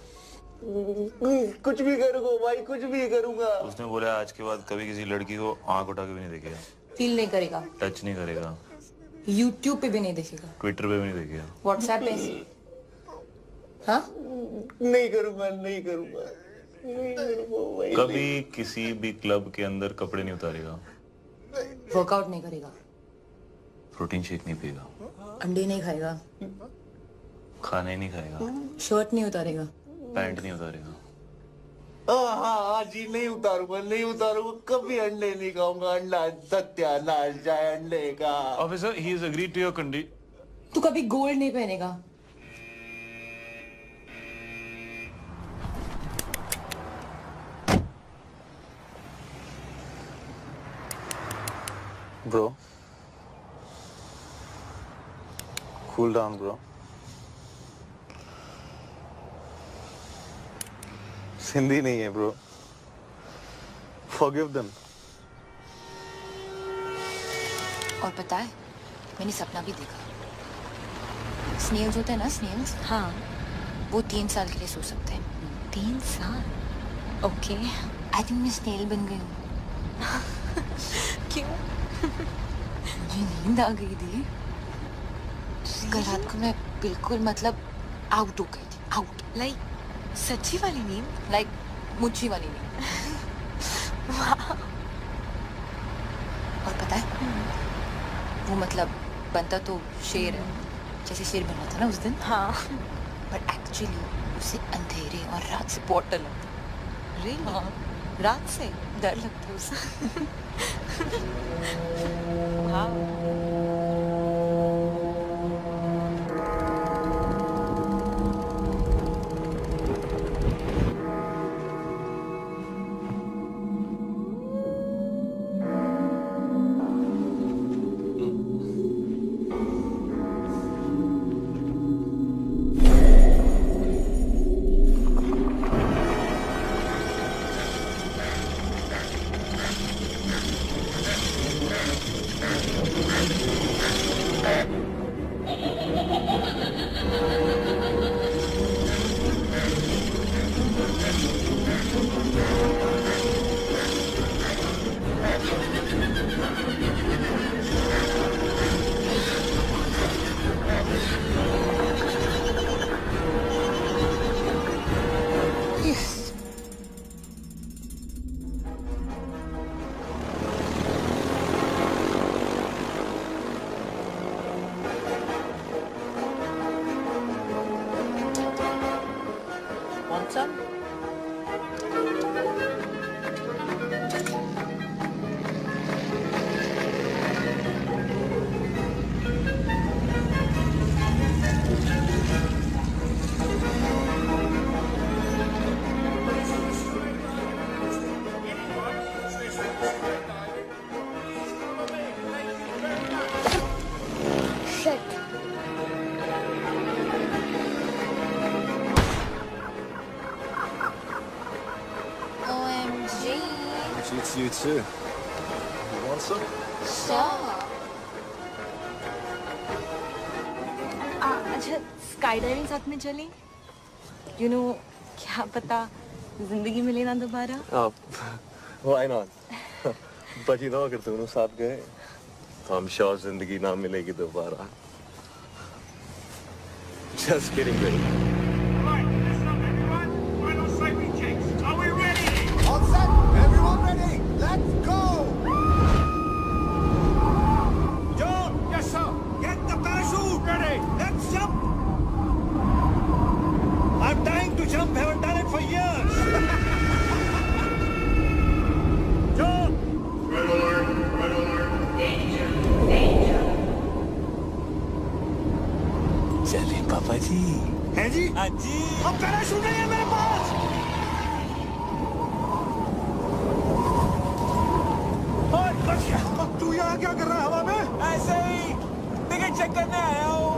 कुछ भी करूँगा भाई, कुछ भी करूँगा। उसने बोला आज के बाद कभी किसी लड़की को आंख उठा के भी नहीं देखेगा। फील नहीं करेगा। टच नहीं करेगा। YouTube पे भी नहीं देखेगा, ट्विटर पे भी नहीं देखेगा, व्हाट्सएप पे? हाँ? नहीं करूंगा, नहीं करूंगा, नहीं करूंगा। कभी किसी भी क्लब के अंदर कपड़े नहीं उतारेगा, वर्कआउट नहीं करेगा, प्रोटीन शेक नहीं पिएगा, अंडे नहीं खाएगा, खाना ही नहीं खाएगा, शर्ट नहीं उतारेगा, पैंट नहीं उतारेगा। हाँ जी, नहीं उतारूंगा, नहीं उतारूंगा, कभी अंडे नहीं खाऊंगा। अंडा सत्यानाश जाए अंडे का। Officer, he is agreed to your condition. तू कभी गोल्ड नहीं पहनेगा। Bro, cool down bro. Hindi नहीं है ब्रो। Forgive them. और पता है, मैंने सपना भी देखा। स्नेल्स होते हैं ना, स्नेल्स, हाँ, वो 3 साल के लिए सो सकते हैं। 3 साल? ओके। आई थिंक मैं स्नेल बन गई हूँ। क्यों? मुझे नींद आ गई थी। कल रात को मैं बिल्कुल मतलब आउट हो गई थी, आउट। लाइक सच्ची वाली नींद? लाइक मुच्छी वाली नींद। और पता है, वो मतलब बनता तो शेर है, जैसे शेर बना था ना उस दिन। हाँ। बट एक्चुअली उसे अंधेरे और रात से बहुत डर लगता। रियली? हाँ। रात से डर लगता है उसे। हाँ। You too. You want some? Sure. अच्छा, स्काई डाइविंग साथ में चलें? You know, क्या पता जिंदगी मिले ना दोबारा? Why not? But you know, अगर दोनों साथ गए, तो I'm sure जिंदगी ना मिलेगी दोबारा. Just kidding, baby. Are we ready? All set? Everyone ready? Let's go! John! Yes, sir. Get the parachute ready. Let's jump. I'm dying to jump. Haven't done it for years. John! Red alert! Red alert! Danger! Danger! चलिए पापा जी। हैं जी? हाँ जी। अब parachute नहीं है मेरे पास। तू यहाँ क्या कर रहा है हवा में? ऐसे ही टिकट चेक करने आया हूँ।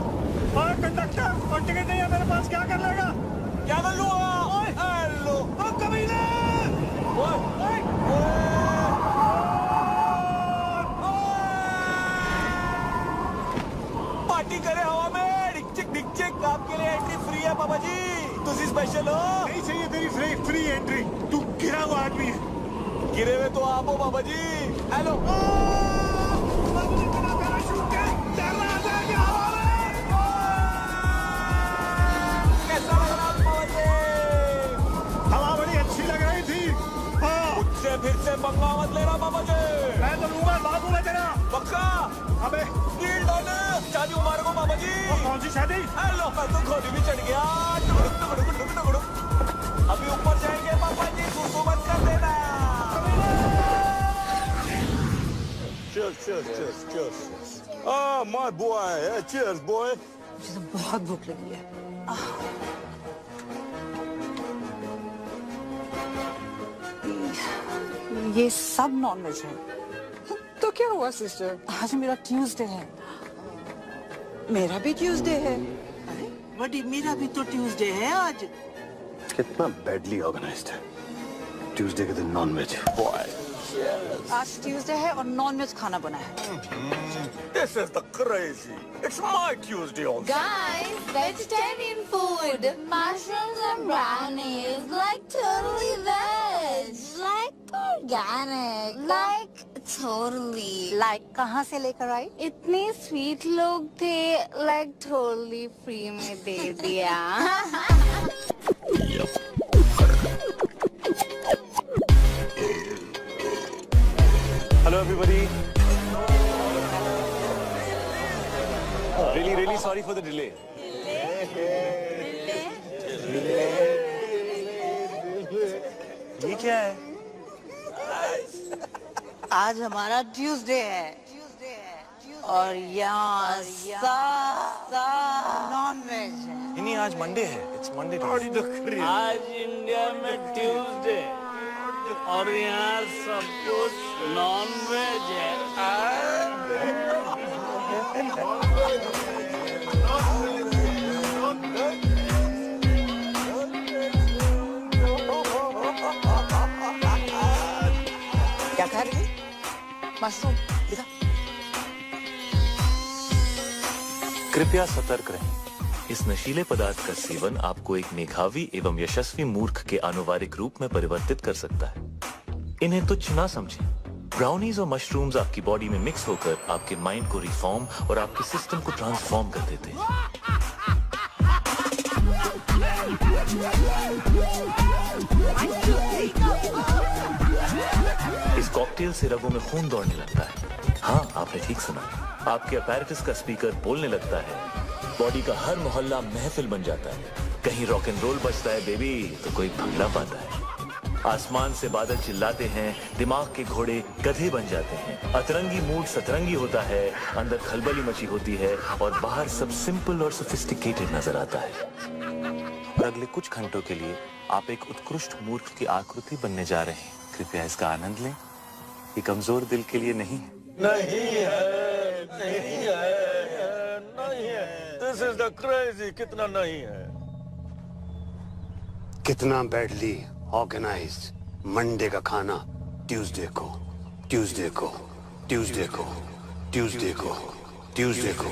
और कंडक्टर, और टिकट नहीं है मेरे पास, क्या कर लेगा? क्या कर लूँगा? हेलो। ओ कमीने! पार्टी करे हवा में, डिक चिक आपके लिए एंट्री फ्री है पापा जी। तुझे स्पेशल हो? नहीं चाहिए तेरी फ्री एंट्री। तू गिरा हुआ आदमी है। गिरे हुए तो आप हो पापा जी। हेलो। बाबू ने बिना पैराशूट के तैरना मुझसे पंगा मत लेना मामा जी। मैं तो लूंगा, बाबू मैं तेरा। पक्का? अबे डील डन। शादी उमार को मामा जी। कौन सी शादी? हेलो, मैं तो घोड़ी भी चढ़ गया। टुकड़ुक टुकड़ुक टुकड़ुक टुकड़ुक। अभी ऊपर जाएंगे पापा जी, सुसु मत कर देना। Cheers, cheers, cheers, cheers. Ah, my boy. Yeah, cheers, boy. मुझे तो बहुत भूख लगी है। ये सब नॉनवेज है। तो क्या हुआ सिस्टर? आज मेरा ट्यूसडे है। मेरा भी ट्यूसडे है। बड़ी मेरा भी तो ट्यूसडे है आज। कितना बैडली ऑर्गेनाइज्ड है। ट्यूसडे के दिन नॉनवेज। आज ट्यूसडे है और नॉनवेज खाना बना है। This is the crazy. It's my Tuesday also. Guys, vegetarian food, mushrooms and brownies, like totally veg, like organic, like totally. Like कहाँ से लेकर आई? इतने स्वीट लोग थे, like totally free में दे दिया। Hello everybody. Really sorry for the delay. ये क्या है? आज हमारा ट्यूसडे है और यहाँ नॉनवेज है। नहीं आज मंडे है। It's Monday. आज इंडिया में ट्यूसडे और यहाँ सब कुछ नॉन वेज है। क्या खा रही? मशरूम। कृपया सतर्क रहें। इस नशीले पदार्थ का सेवन आपको एक मेधावी एवं यशस्वी मूर्ख के आनुवारिक रूप में परिवर्तित कर सकता है। इन्हें तुच्छ ना समझें। ब्राउनीज और मशरूम्स आपकी बॉडी में मिक्स होकर आपके माइंड को रिफॉर्म और आपके सिस्टम को ट्रांसफॉर्म कर देते हैं। इस कॉकटेल से रगों में खून दौड़ने लगता है। हाँ, आपने ठीक सुना। आपके अपैरेटस का स्पीकर बोलने लगता है। बॉडी का हर मोहल्ला महफिल बन जाता है। कहीं रॉक एंड रोल बजता है बेबी तो कोई भंगड़ा पाता है। आसमान से बादल चिल्लाते हैं, दिमाग के घोड़े गधे बन जाते हैं। अतरंगी मूड सतरंगी होता है, अंदर खलबली मची होती है और बाहर सब सिंपल और सोफिस्टिकेटेड नजर आता है। और अगले कुछ घंटों के लिए आप एक उत्कृष्ट मूर्ख की आकृति बनने जा रहे हैं। कृपया इसका आनंद लें। ये कमजोर दिल के लिए नहीं है। नहीं है। This is the crazy. कितना नहीं है? कितना बैडली ऑर्गेनाइज्ड। मंडे का खाना ट्यूसडे को, ट्यूसडे को, ट्यूसडे को, ट्यूसडे को, ट्यूसडे को।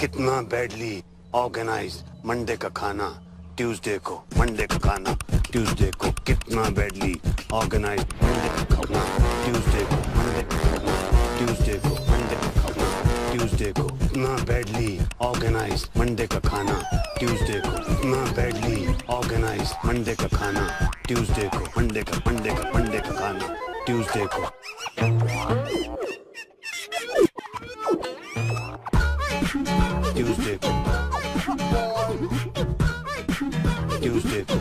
कितना बैडली ऑर्गेनाइज्ड मंडे का खाना ट्यूसडे को, मंडे का खाना ट्यूसडे को। कितना बैडली ऑर्गेनाइज्ड मंडे का खाना ट्यूसडे को, मंडे का खाना ट्यूसडे को, मंडे का खाना ट्यूसडे को। कितना बैडली ऑर्गेनाइज्ड मंडे का खाना ट्यूसडे को। कितना बैडली ऑर्गेनाइज्ड मंडे का खाना ट्यूसडे को, मंडे का खाना ट्यूसडे को। ट्यूसडे को, ट्यूसडे को,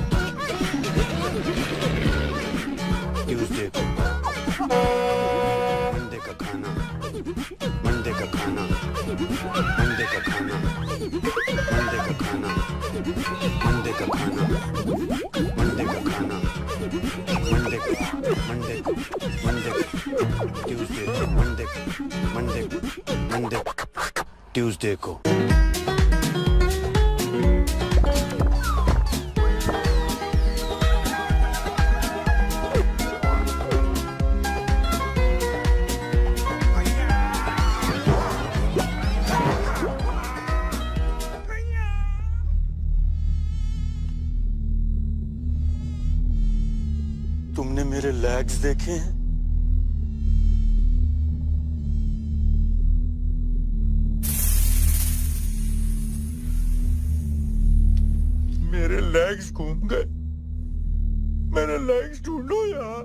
ट्यूसडे को। मंडे का खाना, मंडे का खाना, मंडे का खाना, मंडे का खाना, मंडे का खाना, मंडे का खाना, मंडे ट्यूसडे, मंडे ट्यूसडे को। तुमने मेरे लेग्स देखे हैं? मेरे लेग्स घूम गए। मेरे लेग्स ढूंढो यार।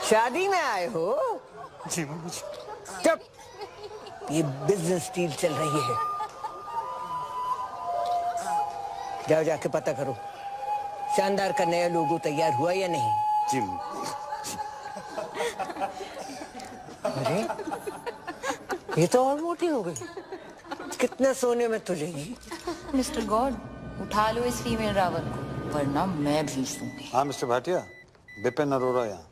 शादी में आए हो? जी मम्मी जी। चुप, ये बिजनेस डील चल रही है। जाओ जाके पता करो शानदार का नया लोगो तैयार हुआ या नहीं। जी अरे ये तो और मोटी हो गई। कितना सोने में तुलेगी? मिस्टर गॉड, उठा लो इस फीमेल रावण को, वरना मैं भेज दूंगी। हाँ मिस्टर भाटिया, बिपिन अरोड़ा यहाँ।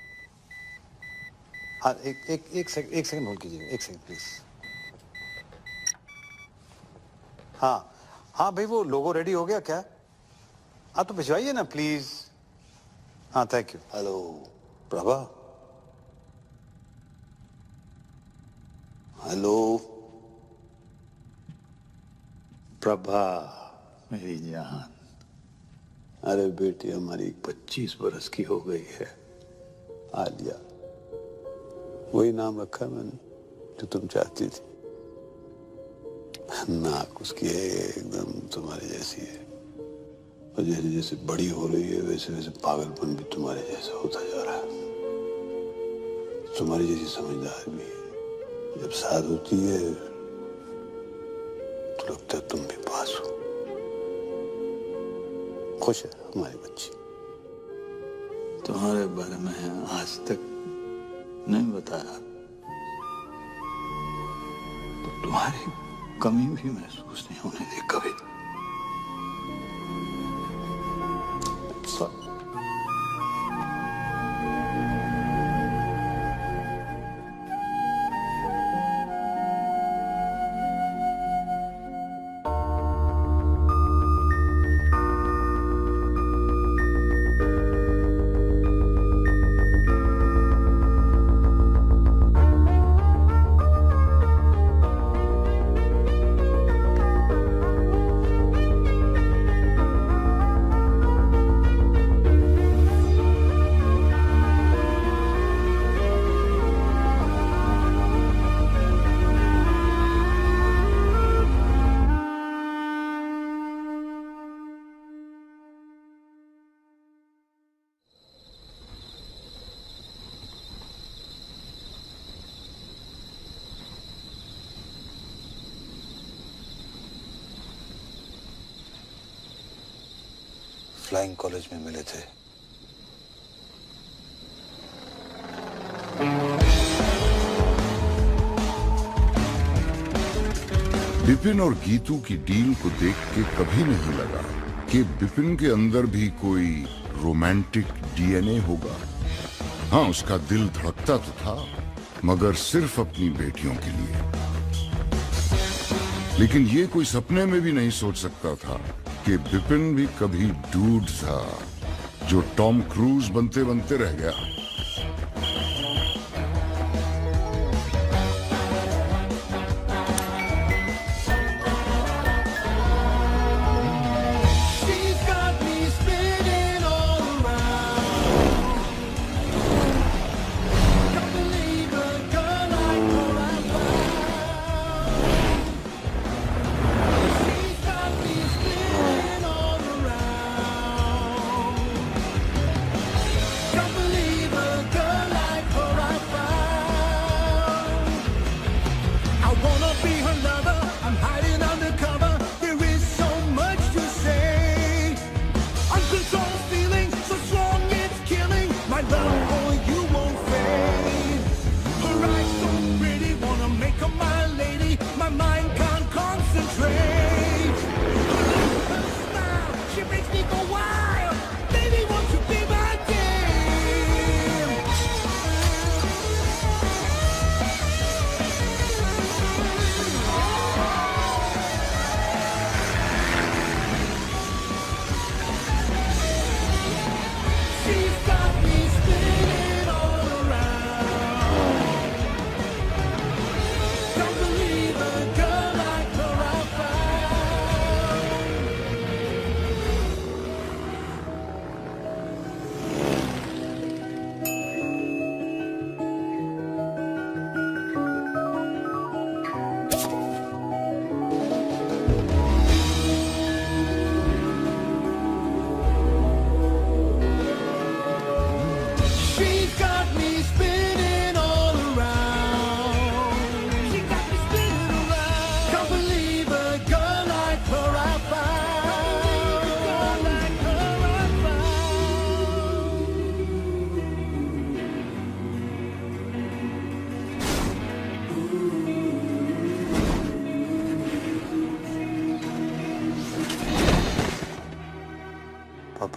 हाँ एक सेकंड होल्ड कीजिए, एक सेकंड प्लीज। हाँ भाई, वो लोगो रेडी हो गया क्या? हाँ तो भिजवाइए ना प्लीज। हाँ thank you. Hello Prabha. Hello Prabha मेरी जान। अरे बेटी हमारी 25 बरस की हो गई है, आलिया। वही नाम रखा मैंने जो तुम चाहती थी। नाक उसकी है एकदम तुम्हारी जैसी है, और जैसे जैसे बड़ी हो रही है वैसे वैसे पागलपन भी तुम्हारे जैसा होता जा रहा है। तुम्हारी जैसी समझदार भी है। जब साथ होती है तो लगता है तुम भी पास हो। खुश है हमारी बच्ची। तुम्हारे बारे में आज तक नहीं बताया तो तुम्हारी कमी भी महसूस नहीं होने दी कभी। फ्लाइंग कॉलेज में मिले थे। बिपिन और गीतू की डील को देख के कभी नहीं लगा कि बिपिन के अंदर भी कोई रोमांटिक डीएनए होगा। हाँ, उसका दिल धड़कता तो था, मगर सिर्फ अपनी बेटियों के लिए। लेकिन ये कोई सपने में भी नहीं सोच सकता था कि बिपिन भी कभी डूड था जो टॉम क्रूज बनते बनते रह गया।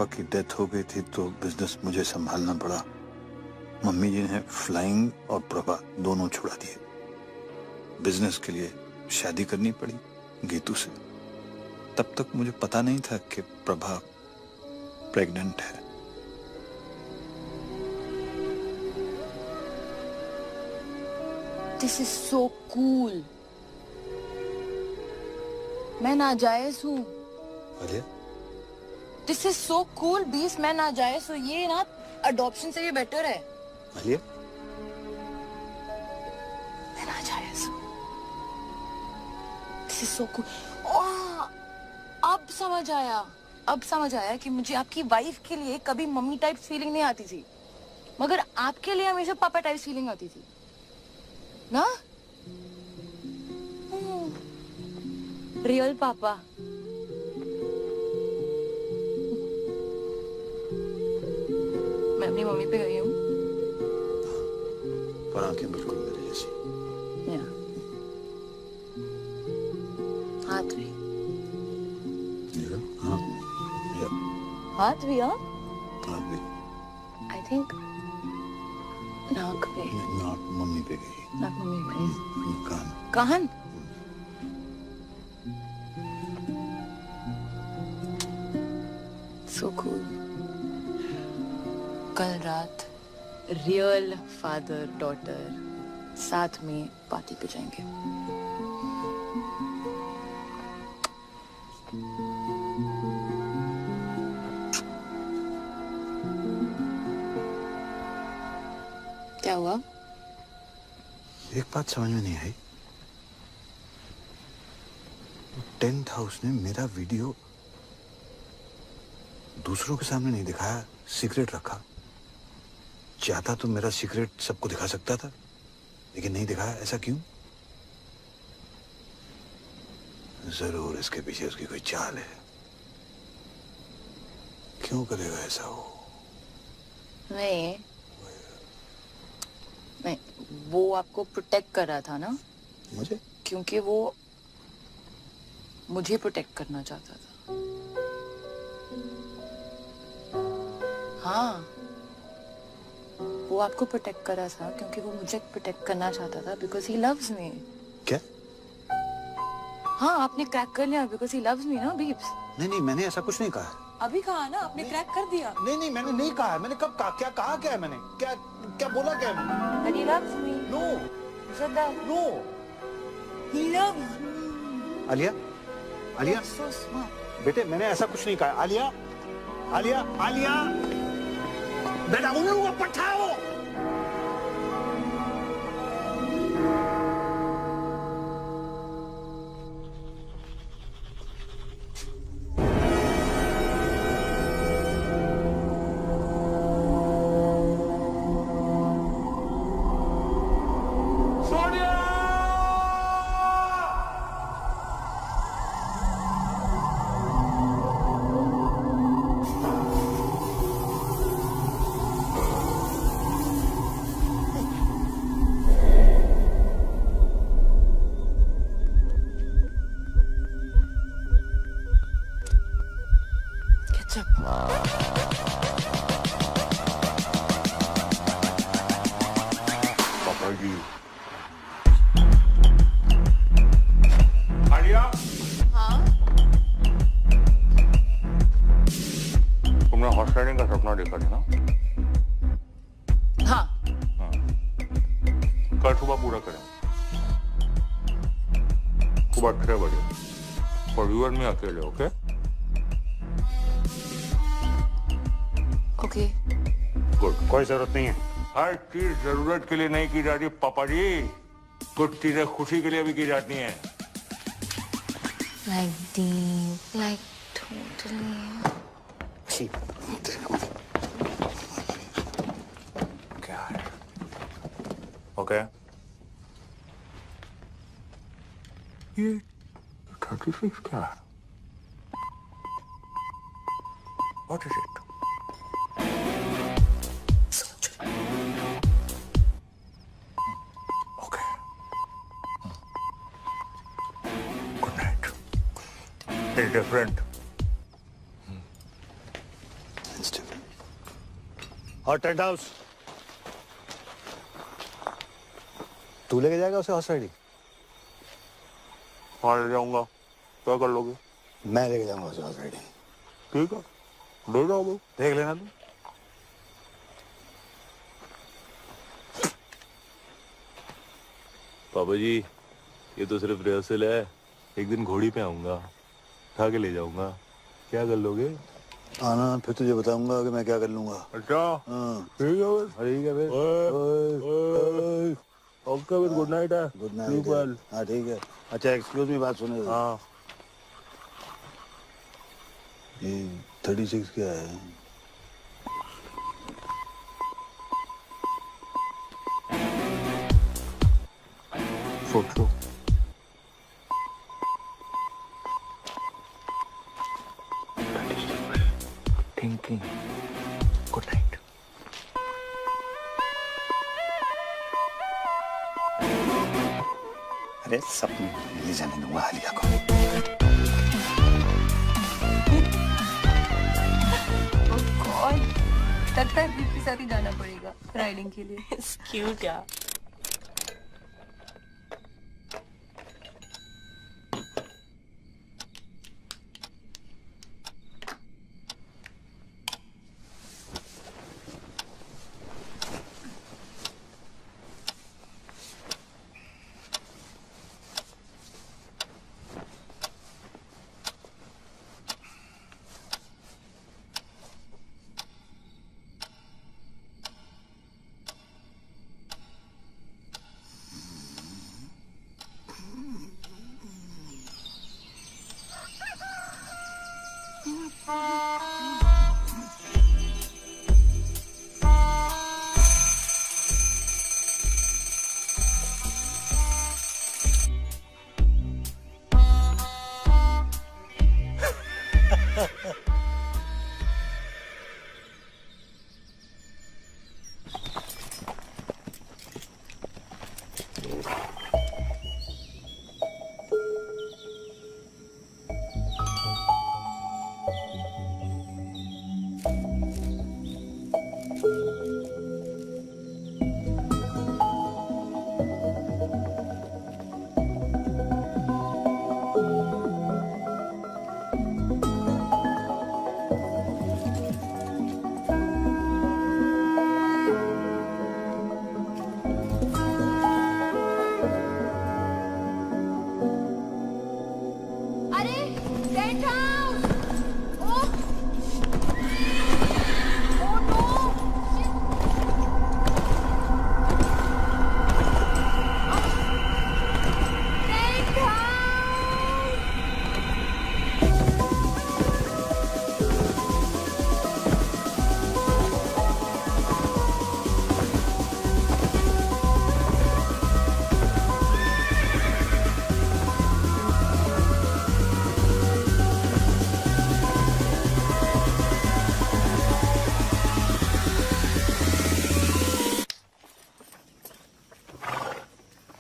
पापा की डेथ हो गई थी तो बिजनेस मुझे संभालना पड़ा। मम्मी जी ने फ्लाइंग और प्रभा दोनों छुड़ा दिए। बिजनेस के लिए शादी करनी पड़ी गीतू से। तब तक मुझे पता नहीं था कि प्रभा प्रेग्नेंट है। This is so cool. मैं नाजायज हूँ। Alia? This is so cool, 20 मैं नाजायज हूँ। ये ना अडॉप्शन से ये बेटर है। आलिया? मैं नाजायज हूँ। This is so cool. ओह, अब समझ आया। अब समझ आया कि मुझे आपकी वाइफ के लिए कभी मम्मी टाइप फीलिंग नहीं आती थी, मगर आपके लिए हमेशा पापा टाइप फीलिंग आती थी ना? रियल पापा। मैं अपनी मम्मी पे गई हूँ। पर आंखें बिल्कुल मेरे जैसी। हाथ भी। हाँ। हाथ भी? हाँ। हाथ भी। I think नाक पे। नाक मम्मी पे गई। नाक मम्मी पे। कान। कान? So cool. कल रात रियल फादर डॉटर साथ में पार्टी पे जाएंगे। क्या हुआ? एक बात समझ में नहीं आई। टेंट हाउस ने मेरा वीडियो दूसरों के सामने नहीं दिखाया, सीक्रेट रखा। चाहता तो मेरा सीक्रेट सबको दिखा सकता था, लेकिन नहीं दिखाया। ऐसा क्यों? जरूर इसके पीछे उसकी कोई चाल है। क्यों करेगा ऐसा वो? नहीं, वो आपको प्रोटेक्ट कर रहा था ना? मुझे? क्योंकि वो मुझे प्रोटेक्ट करना चाहता था। हाँ, वो आपको प्रोटेक्ट कर रहा था क्योंकि वो मुझे प्रोटेक्ट करना चाहता था, बिकॉज ही लव्स मी। क्या? हाँ, आपने क्रैक कर लिया बिकॉज ही लव्स मी ना बीब्स। नहीं, मैंने ऐसा कुछ नहीं कहा। अभी कहा ना आपने, क्रैक कर दिया। नहीं, मैंने नहीं कहा। मैंने कब कहा? क्या कहा? क्या है मैंने? क्या बोला? क्या है? And he loves me. No. You said that. No. He loves me. Alia? So smart. बेटे, मैंने ऐसा कुछ नहीं कहा। आलिया बेटा, उल्लू को पठाओ। अकेले ओके? ओके। गुड, कोई जरूरत नहीं है। हर चीज जरूरत के लिए नहीं की जाती पापा जी, कुछ चीजें खुशी के लिए भी की जाती हैं। Like deep, like totally. क्या है? ओके? ये 36 क्या है? What is it? Okay. Good night. It's different. और टेंट हाउस तू लेके जाएगा उसे हॉर्स राइडिंग? हाँ ले जाऊंगा। क्या कर लोगे? मैं लेके जाऊंगा उसे हॉर्स राइडिंग। ठीक है ले जाओगे। देख लेना तुम। पापा जी ये तो सिर्फ रिहर्सल है। एक दिन घोड़ी पे आऊंगा, उठा के ले जाऊंगा। क्या कर लोगे? आना फिर तुझे बताऊंगा कि मैं क्या कर लूंगा। अच्छा हाँ ठीक है फिर। ओके फिर गुड नाइट है। Good night. हाँ ठीक है। अच्छा एक्सक्यूज मी बात सुने। हाँ ये 36 क्या है? सोच लो। थिंकिंग। Good night. अरे सपने ले जाने दूंगा आलिया को। लगता है दीप के साथ ही जाना पड़ेगा राइडिंग के लिए। क्यूट यार।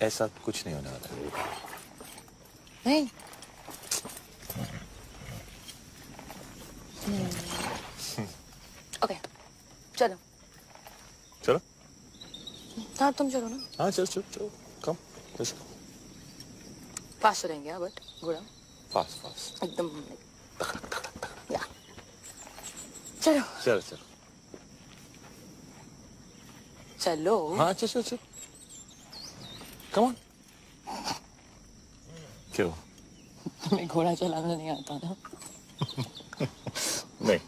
ऐसा कुछ नहीं होने वाला। नहीं ओके चलो चलो। हाँ तुम चलो ना। हाँ चल चल चल कम फास्ट रहेंगे बट गुड़ा फास्ट फास्ट एकदम या चलो चल चल चलो। हाँ चल चल चल कम ऑन। क्यों? तुम्हें घोड़ा चलाना नहीं आता ना? नहीं।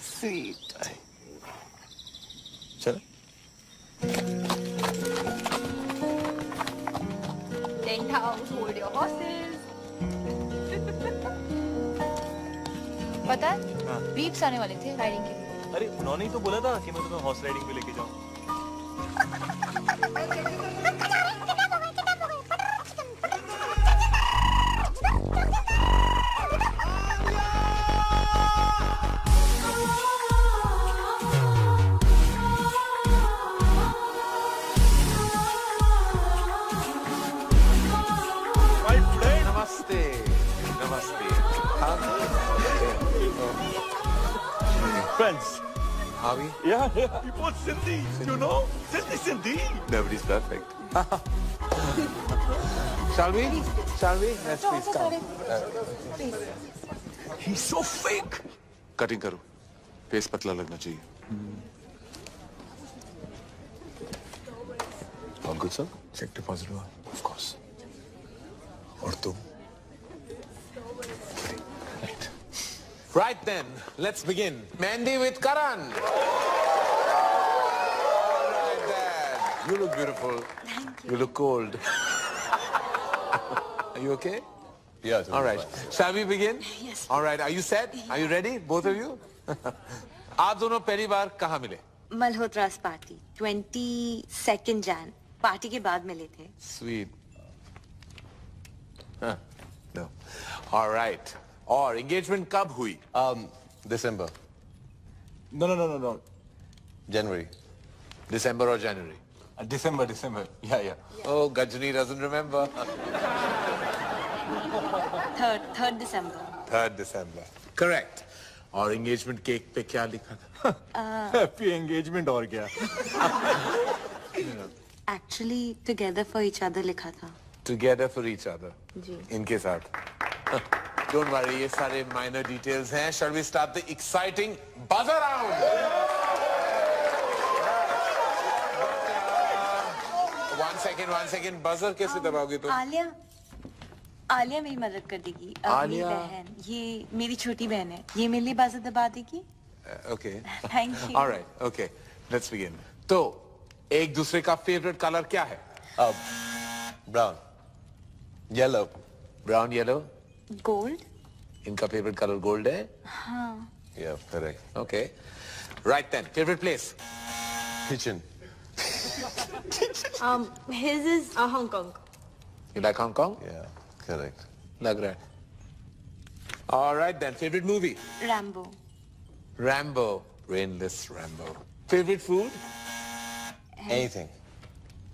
स्वीट। चलो। Tent house, hold your horses. पता है? हाँ। बीप्स आने वाले थे राइडिंग के लिए। अरे उन्होंने ही तो बोला था कि मैं तुम्हें हॉर्स राइडिंग पे लेके जाऊं। नमस्ते नमस्ते। Friends. Are we? Yeah. We both Sindhi. You know? Sindhi. Nobody's perfect. Shall we? Let's please come. He's so fake. Cutting करो, फेस पतला लगना चाहिए. All good, sir? Check deposit हुआ. Of course. और तुम? Right then, let's begin. Mandy with Karan. All right then. You look beautiful. Thank you. You look cold. Are you okay? Yeah. Totally All right. fine. Shall we begin? Yes. All right. Are you set? Are you ready? Both of you? आप दोनों पहली बार कहाँ मिले? Malhotra's party 22nd Jan. Party के बाद मिले थे. Sweet. Huh. No. All right. और engagement कब हुई? December. No. January. December or January? December. Yeah. Oh, Gajni doesn't remember. 3rd December. 3rd December. Correct. और engagement cake पे क्या लिखा था? Happy engagement और क्या? Actually, together for each other लिखा था. Together for each other. जी. इनके साथ. Don't worry, ये सारे minor details हैं. Shall we start the exciting buzzer round? One second. Buzzer कैसे दबाओगे तुम? आलिया मेरी मदद कर देगी. मेरी आलिया? बहन. ये मेरी छोटी बहन है. ये मेरे लिए बाज़र दबा देगी. Okay. Thank you. All right. Okay. Let's begin. तो एक दूसरे का favorite color क्या है? Brown. Yellow. Brown, yellow. Gold. इनका favorite color gold है? हाँ. Yeah, correct. Okay. Right then. Favorite place? Kitchen. His is Hong Kong. You like Hong Kong? Yeah, correct. लग रहा है. All right then. Favorite movie? Rambo. Rambo. Brainless Rambo. Favorite food? Anything.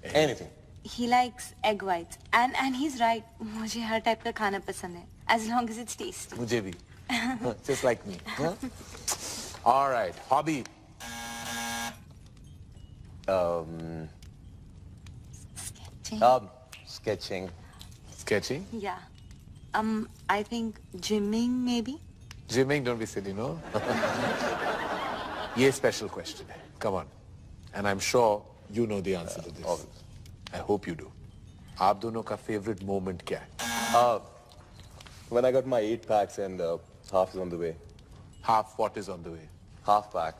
Anything. He likes egg whites. And he's right. मुझे हर type का खाना पसंद है. As long as it's tasty. मुझे भी. Just like me. Huh? All right. Hobby? Sketching. Sketching? Yeah. I think gymming maybe. Gymming, don't be silly, no? ये special question है. Come on. And I'm sure you know the answer to this. I hope you do. आप दोनों का favorite moment क्या है? When I got my 8 packs and half is on the way. Half what is on the way? Half pack.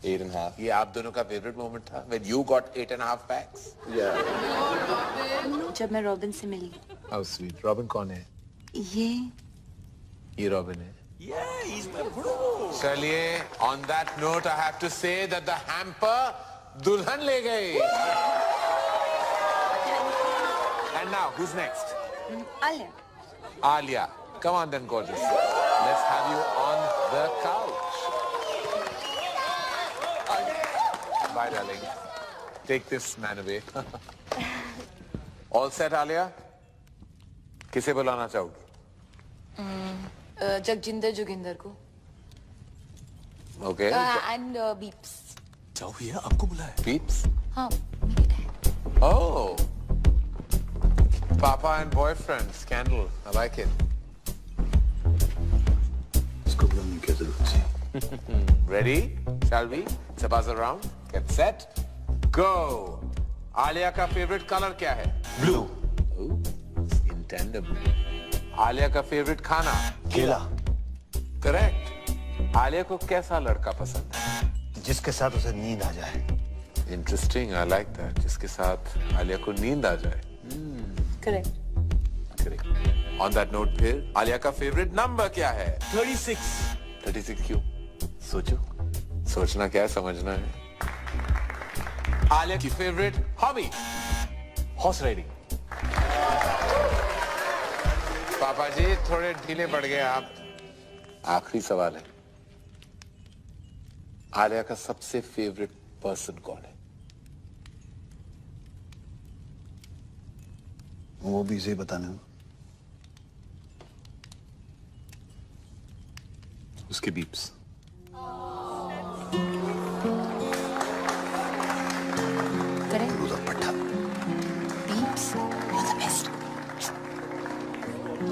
8.5. ये आप दोनों का favorite moment था? When you got 8.5 packs? Yeah. जब मैं रॉबिन से मिली. How sweet. Robin कौन है? ये Robin है. Yeah, he's my bro. चलिए, on that note, I have to say that the hamper दुल्हन ले गई. And now, who's next? Alia. Alia. Come on then, gorgeous. Let's have you on the couch. Bye, darling. Take this man away. All set, Alia? किसे बुलाना चाहोगी? जगजिंदर जोगिंदर को. Okay. And Beeps. जाओ भैया, आपको बुलाया. Beeps? हाँ. Oh. Papa and boyfriend scandal. I like it. इसको बुलाने की जरूरत थी. Ready? Shall we? It's a buzz around. Get set. Go. Alia का favorite color क्या है? Blue. Ooh, in tandem. Alia का favorite खाना? केला. Correct. Alia को कैसा लड़का पसंद है? जिसके साथ उसे नींद आ जाए. Interesting. I like that. जिसके साथ Alia को नींद आ जाए. Correct. Correct. On that note फिर Alia का favorite number क्या है? 36. 36 क्यों? सोचो. सोचना क्या है, समझना है. Alia की favorite hobby? Horse riding. पापा जी थोड़े ढीले पड़ गए आप. आखिरी सवाल है. आलिया का सबसे फेवरेट पर्सन कौन है? वो भी इसे बताना. उसके बीप्स. करें Beeps, you're the best.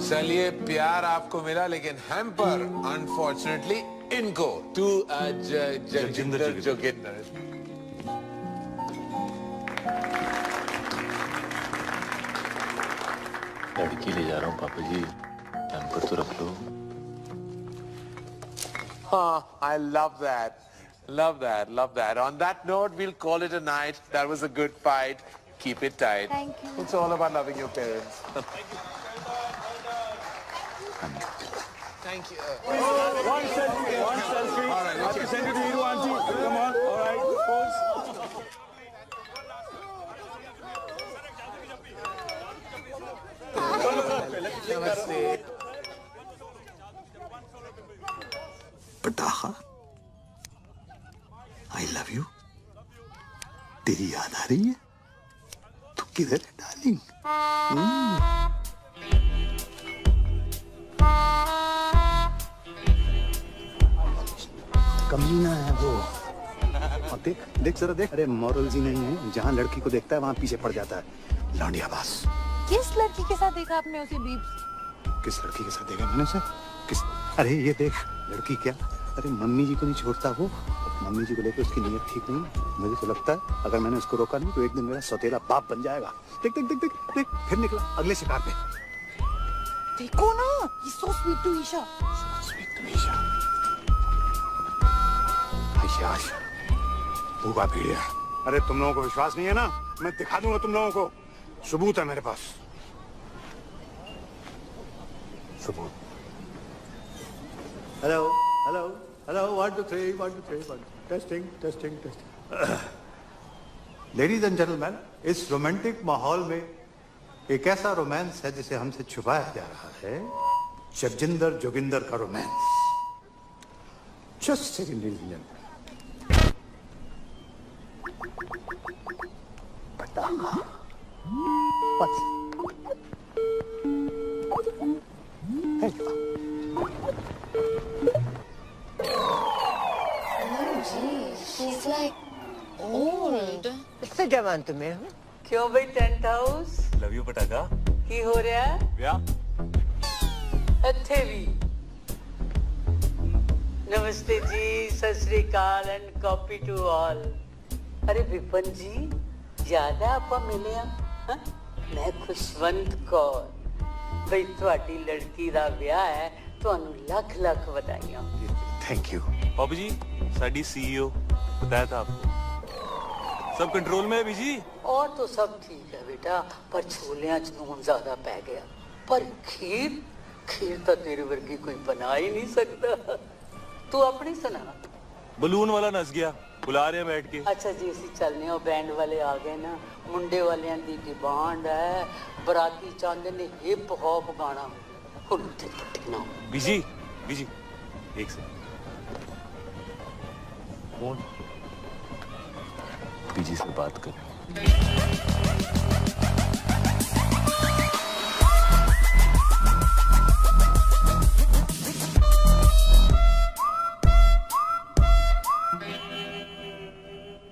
चलिए प्यार आपको मिला लेकिन हैम्पर अनफॉर्चुनेटली इनको टू जगिंदर जोगिंदर। लड़की ले जा रहा हूँ पापा जी, हैम्पर तो रख लो। I love that. Love that. Love that. On that note, we'll call it a night. That was a good fight. Keep it tight. Thank you. It's all about loving your parents. Thank you. One selfie. One selfie. All right, I have to send it to you, auntie. Come on. All right. Pose. Namaste. पटाखा, I love you. तेरी याद आ रही है? तू किधर है darling? कमीना है वो। और देख देख जरा देख, अरे मॉरल्स ही नहीं है, जहाँ लड़की को देखता है वहाँ पीछे पड़ जाता है। लौंडिया बास। किस लड़की के साथ देखा आपने उसे बीप्स? किस लड़की के साथ देखा मैंने उसे? किस? अरे ये देख, लड़की क्या, अरे मम्मी जी को नहीं छोड़ता वो। मम्मी जी को लेकर उसकी नीयत ठीक नहीं। मुझे तो लगता है अगर मैंने उसको रोका नहीं तो एक दिन मेरा सौतेला बाप बन जाएगा। देख देख देख देख देख, फिर निकला अगले शिकार पे। देखो ना, he's so sweet to Isha. Sweet to Isha. Ayesha भूखा भेड़िया। अरे तुम लोगों को विश्वास नहीं है ना, मैं दिखा दूंगा तुम लोगों को। सबूत है मेरे पास, सबूत। Hello hello hello, 1 2 3 1 2 3 1 testing testing testing. Ladies and gentleman, इस रोमांटिक माहौल में एक ऐसा रोमांस है जिसे हमसे छुपाया जा रहा है, जगजिंदर जोगिंदर का romance. Just second ladies and gentleman. पटाखा। What? Thank you. She's like old. इससे जवान तुम्हें हूँ। क्यों भाई टेंट हाउस लव यू पटाखा। की हो रहा है? Yeah. अच्छे भी। नमस्ते जी, सत श्री अकाल एंड कॉपी टू ऑल। अरे विपन जी, याद है आप मिले हैं? मैं खुशवंत कौर। भाई ਤੁਹਾਡੀ लड़की ਦਾ ਵਿਆਹ है, ਤੁਹਾਨੂੰ ਲੱਖ ਲੱਖ ਵਧਾਈਆਂ। Thank you. पापा जी, साडी CEO बताया था आपको, सब कंट्रोल में है बीजी। और तो सब ठीक है बेटा, पर छोलियां च नून ज्यादा पै गया। पर खीर खीर तो तेरे वर्गी कोई बना ही नहीं सकता। तू अपनी सुना। बलून वाला नस गया, बुला रहे हैं बैठ के। अच्छा जी, ਅਸੀਂ ਚੱਲਨੇ ਆ, बैंड वाले आ गए ना। मुंडे वालियां दी डिमांड है, बराती चाहते ने हिप हॉप गाना। हुन ते टिकना बीजी बीजी एक सेकंड, फोन बीजी से बात कर।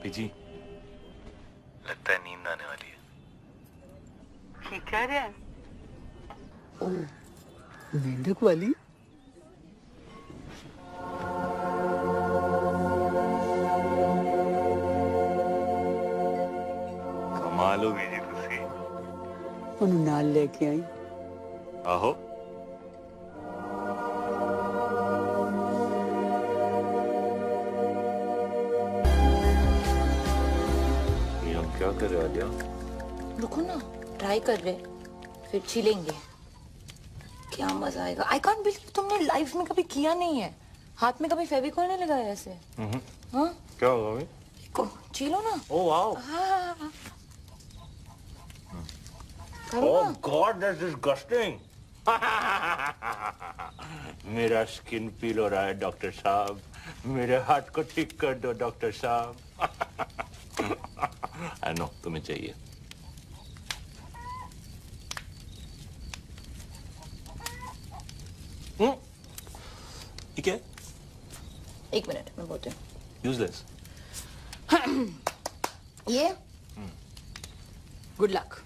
बीजी, लगता है नींद आने वाली है। की कह रहे हैं? मेंढक वाली? कमाल हो बीजी तुसी। ਉਹਨੂੰ ਨਾਲ ਲੈ ਕੇ ਆਈ। आहो, क्या कर रहे हो आलिया? रुको ना, ट्राई कर रहे, फिर छिलेंगे। क्या मजा आएगा। आई कांट बिलीव तुमने लाइफ में कभी किया नहीं है। हाथ में कभी फेविकॉल नहीं लगाया ऐसे? हाँ? क्या होगा भाई? छीलो ना। Oh wow. हाँ। ओह गॉड, दैट्स डिस्गस्टिंग। मेरा स्किन पील हो रहा है डॉक्टर साहब, मेरे हाथ को ठीक कर दो डॉक्टर साहब। आई नो तुम्हें चाहिए। ठीक है, एक मिनट मैं बोलती हूँ। यूजलेस। ये good luck,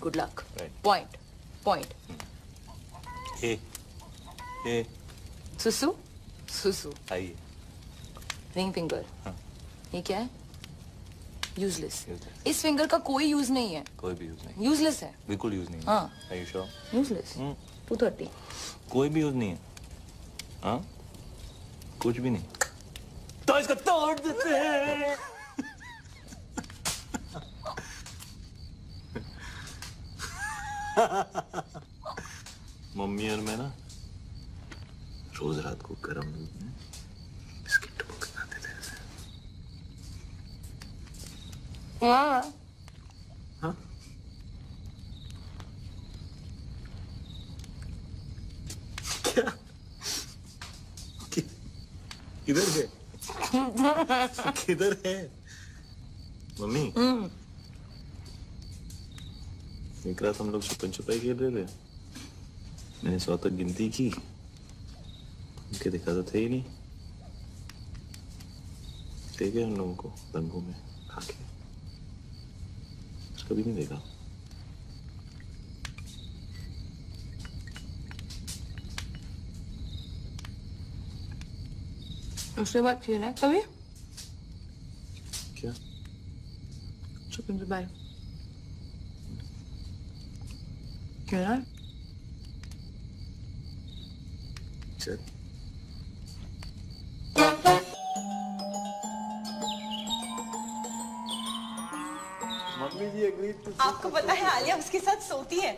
good luck. Point point. ए सुसु सुसु। आइए। Ring finger. ये क्या है? यूजलेस। इस फिंगर का कोई यूज नहीं है। कोई भी यूज नहीं। यूजलेस है। बिल्कुल यूज नहीं है। हाँ। Are you sure? यूजलेस। 230। कोई भी यूज नहीं है। हाँ? कुछ भी नहीं। तो इसको तोड़ देते हैं। मम्मी और मैं ना रोज रात को गरम दूध में बिस्किट टपक खाते थे ऐसे। हाँ। हाँ? क्या? किधर है? किधर है? मम्मी। एक रात हम लोग छुपन छुपाई खेल रहे थे। मैंने 100 तक गिनती की। उनके देखा तो थे ही नहीं। देखे उन लोगों को रंगों में खाके। कभी नहीं देखा। उसके बाद खेला है कभी? क्या? छुपन छुपाई खेला है? चल। Mummy ji agree to. आपको पता है आलिया उसके साथ सोती है।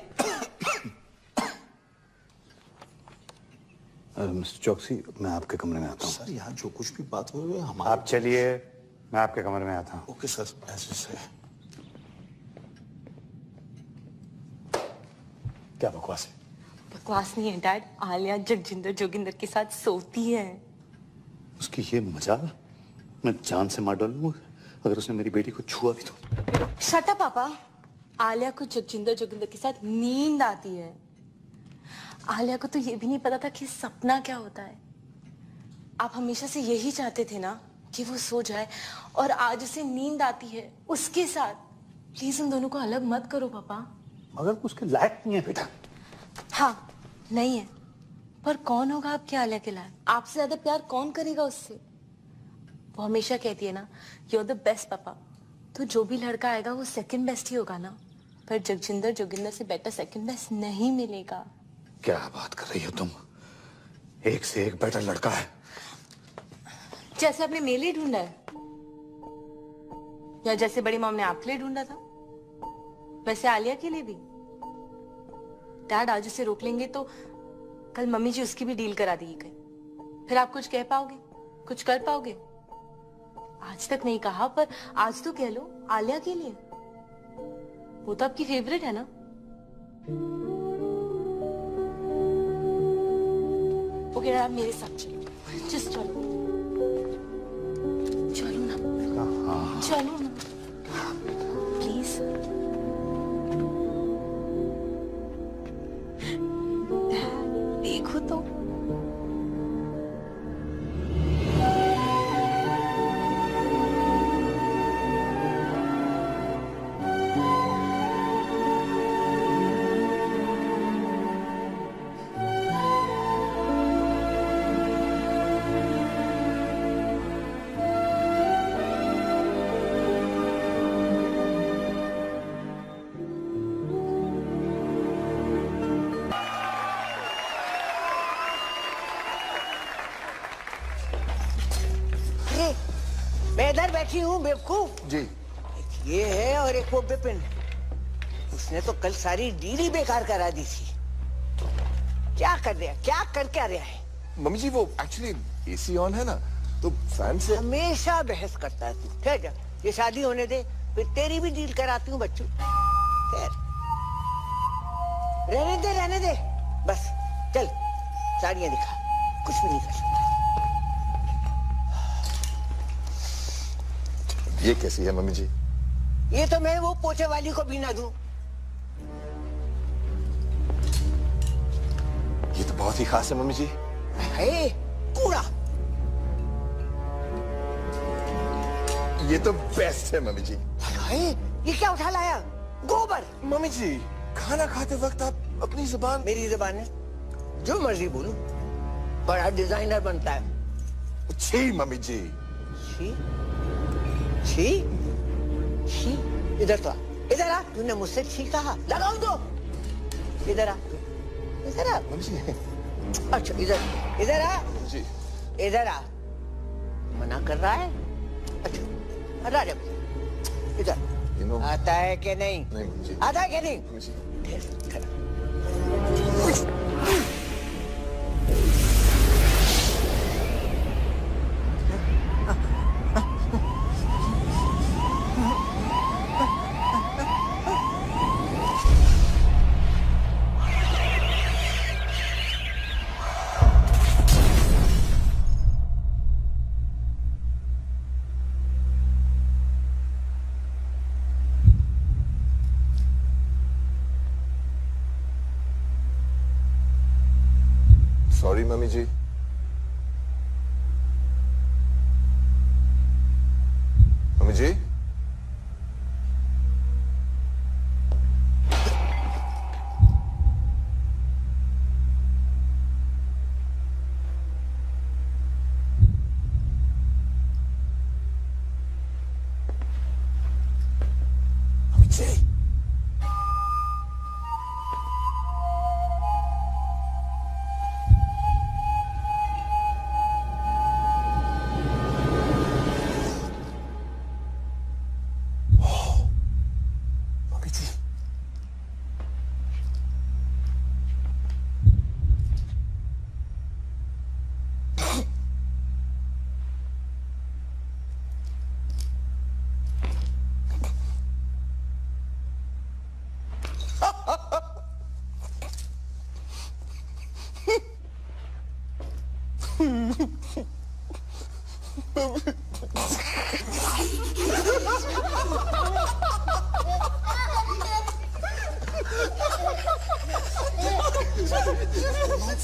मिस्टर चौकसी, मैं आपके कमरे में आता हूँ। सर यहाँ जो कुछ भी बात हुई है हमारे। आप चलिए, मैं आपके कमरे में आता हूँ। ओके सर, ऐसे से। क्या बकवास है? बकवास नहीं है डैड, आलिया जगजिंदर जोगिंदर के साथ सोती है। उसकी ये मजाल मैं जान से मार डालूंगा अगर उसने मेरी बेटी को छुआ भी तो। शट अप पापा। आलिया को जगजिंदर जोगिंदर के साथ नींद आती है। आलिया को तो ये भी नहीं पता था कि सपना क्या होता है। आप हमेशा से यही चाहते थे ना कि वो सो जाए, और आज उसे नींद आती है उसके साथ। प्लीज उन दोनों को अलग मत करो पापा। मगर उसके लायक नहीं है बेटा। हाँ नहीं है, पर कौन होगा आपके आलिया के लायक? आपसे ज्यादा प्यार कौन करेगा उससे? वो हमेशा कहती है ना, यू आर द बेस्ट पापा। तो जो भी लड़का आएगा वो सेकंड बेस्ट ही होगा ना। पर जगजिंदर जोगिंदर से बेटर सेकंड बेस्ट नहीं मिलेगा। क्या बात कर रही हो तुम? एक से एक बेटर लड़का है। जैसे आपने मेरे लिए ढूंढा है, या जैसे बड़ी मॉम ने आपके लिए ढूंढा था, वैसे आलिया के लिए भी। डैड आज उसे रोक लेंगे तो कल मम्मी जी उसकी भी डील करा देगी कहीं। फिर आप कुछ कह पाओगे, कुछ कर पाओगे? आज तक नहीं कहा, पर आज तो कह लो आलिया के लिए। वो तो आपकी फेवरेट है ना। ओके आप मेरे साथ चलो, जस्ट चलो। चलो ना, चलो ना प्लीज। देखो तो मैं इधर बैठी हूँ बेवकूफ। जी। एक ये है और एक वो बिपिन। उसने तो कल सारी डील बेकार करा दी थी। क्या कर रहा, क्या कर क्या रहा है? मम्मी जी वो एक्चुअली एसी ऑन है ना, तो फैन से। हमेशा बहस करता है तू। ठहर जा, ये शादी होने दे, फिर तेरी भी डील कराती हूँ बच्चों। खैर रहने दे बस। चल साड़ियाँ दिखा, कुछ भी नहीं कर सकता। ये कैसी है मम्मी जी? ये तो मैं वो पोछे वाली को भी ना दूं। ये तो बहुत ही खास है मम्मी जी। है कूड़ा। ये तो बेस्ट है मम्मी जी। हाय, ये क्या उठा लाया? गोबर। मम्मी जी, खाना खाते वक्त आप अपनी जुबान। मेरी जुबान है, जो मर्जी बोलूं। बड़ा डिजाइनर बनता है। छी मम्मी जी। छी? छी? छी? इधर तो आ, इधर आ। तूने मुझसे छी कहा, लगाओ दो। इधर आ, इधर आ। मम्मी जी। अच्छा इधर, इधर आ जी। इधर आ। मना कर रहा है? अच्छा, हटा जा। इधर आता है कि नहीं? नहीं मम्मी जी। आता है कि नहीं? Mummy ji. Sorry mummy ji. Mummy ji.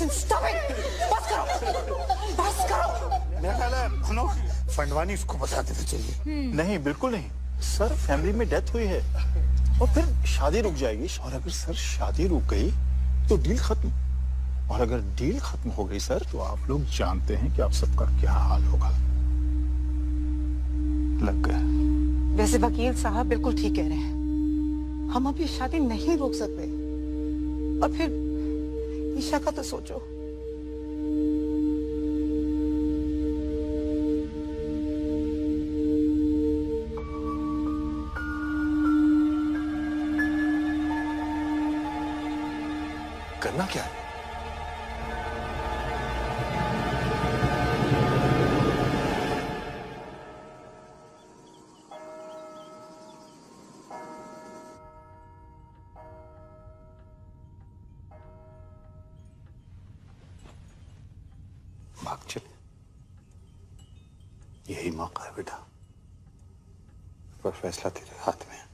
Stop it! बस करो, बस करो। मेरा ख्याल है मनोज फंडवानी इसको बता देना चाहिए। नहीं बिल्कुल नहीं सर, फैमिली में डेथ हुई है और फिर शादी रुक जाएगी। और अगर सर शादी रुक गई तो डील खत्म, और अगर डील खत्म हो गई सर तो आप लोग जानते हैं कि आप सबका क्या हाल होगा। लग गया। वैसे वकील साहब बिल्कुल ठीक कह रहे हैं, हम अब ये शादी नहीं रोक सकते। और फिर ईशा का तो सोचो। करना क्या है? भाग चल, यही मौका है बेटा, पर फैसला तेरे हाथ में है।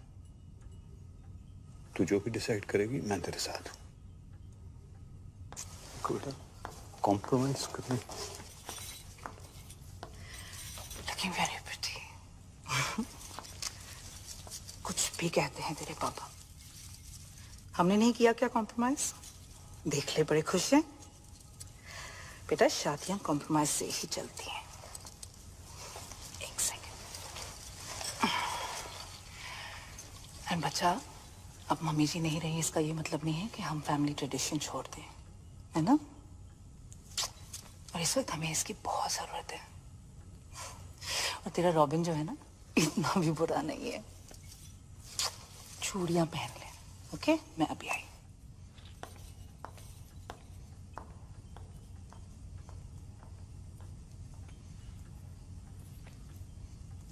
तू जो भी डिसाइड करेगी मैं तेरे साथ हूं। बेटा कॉम्प्रोमाइज करने। Looking very pretty. कुछ भी कहते हैं तेरे पापा, हमने नहीं किया क्या कॉम्प्रोमाइज? देख ले, बड़े खुश हैं। बेटा शादियां कॉम्प्रोमाइज से ही चलती हैं। एक सेकंड। बच्चा, अब मम्मी जी नहीं रही, इसका ये मतलब नहीं है कि हम फैमिली ट्रेडिशन छोड़ दें, है ना? और इस वक्त हमें इसकी बहुत जरूरत है। और तेरा रॉबिन जो है ना, इतना भी बुरा नहीं है। चूड़ियां पहन ले, ओके? मैं अभी आई।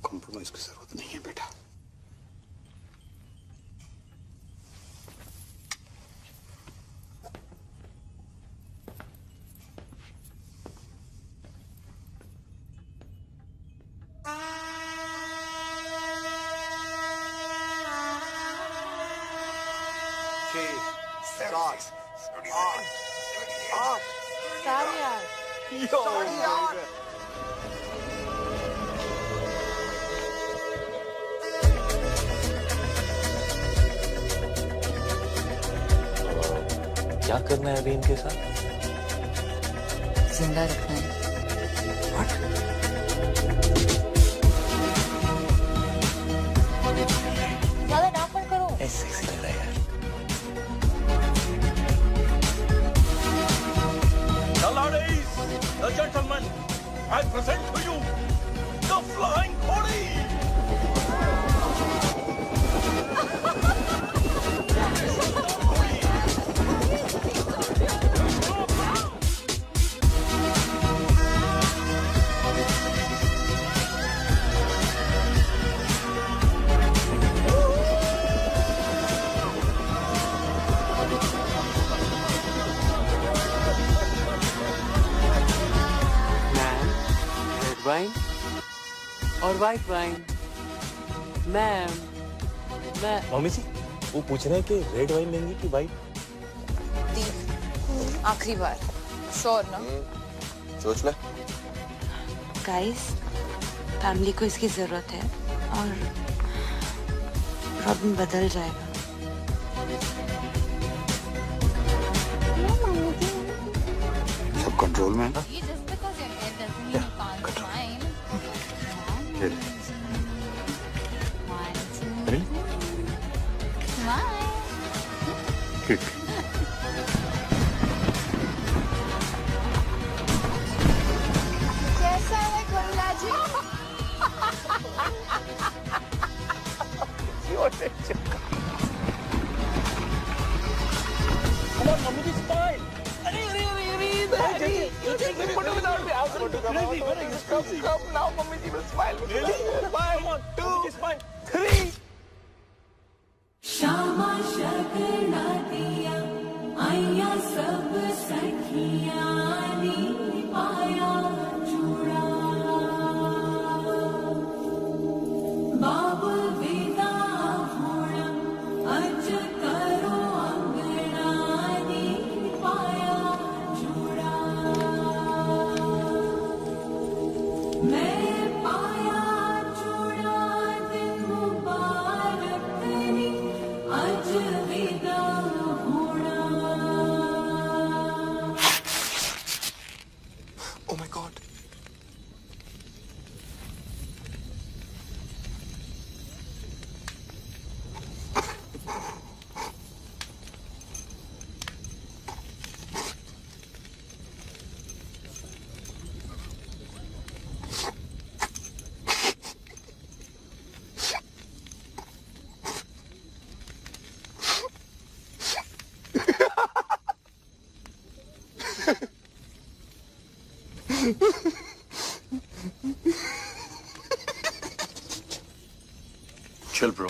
कॉम्प्रोमाइज की जरूरत नहीं है बेटा। क्या करना है अभी इनके साथ? जिंदा रखना है। ज्यादा डांट मत करो। सेक्सी लग रहा है यार। The ladies, the gentlemen, I present to you the Flying Cody. Wine और वाइट वाइन। मैम मम्मी जी वो पूछ रहे हैं कि रेड वाइन लेंगी कि वाइट? आखिरी बार श्योर ना? सोच ले। गाइस, फैमिली को इसकी जरूरत है और रॉबिन बदल जाएगा। सब कंट्रोल में है ना? कैसा है खुल्ला जी? Come on, mommy, this smile. You take the photo without me. I'll photo come now, mommy ji will smile. Really? Come on, 2, smile, 3. Shyama शगना दिया आया सब सखिया नी पाया चूड़ा बाबुल विदा होना अज करो अंगना नी पाया चूड़ा मैं पाया चूड़ा दिन मुबारक नी अज विदा होना। Oh my God. Chill, bro.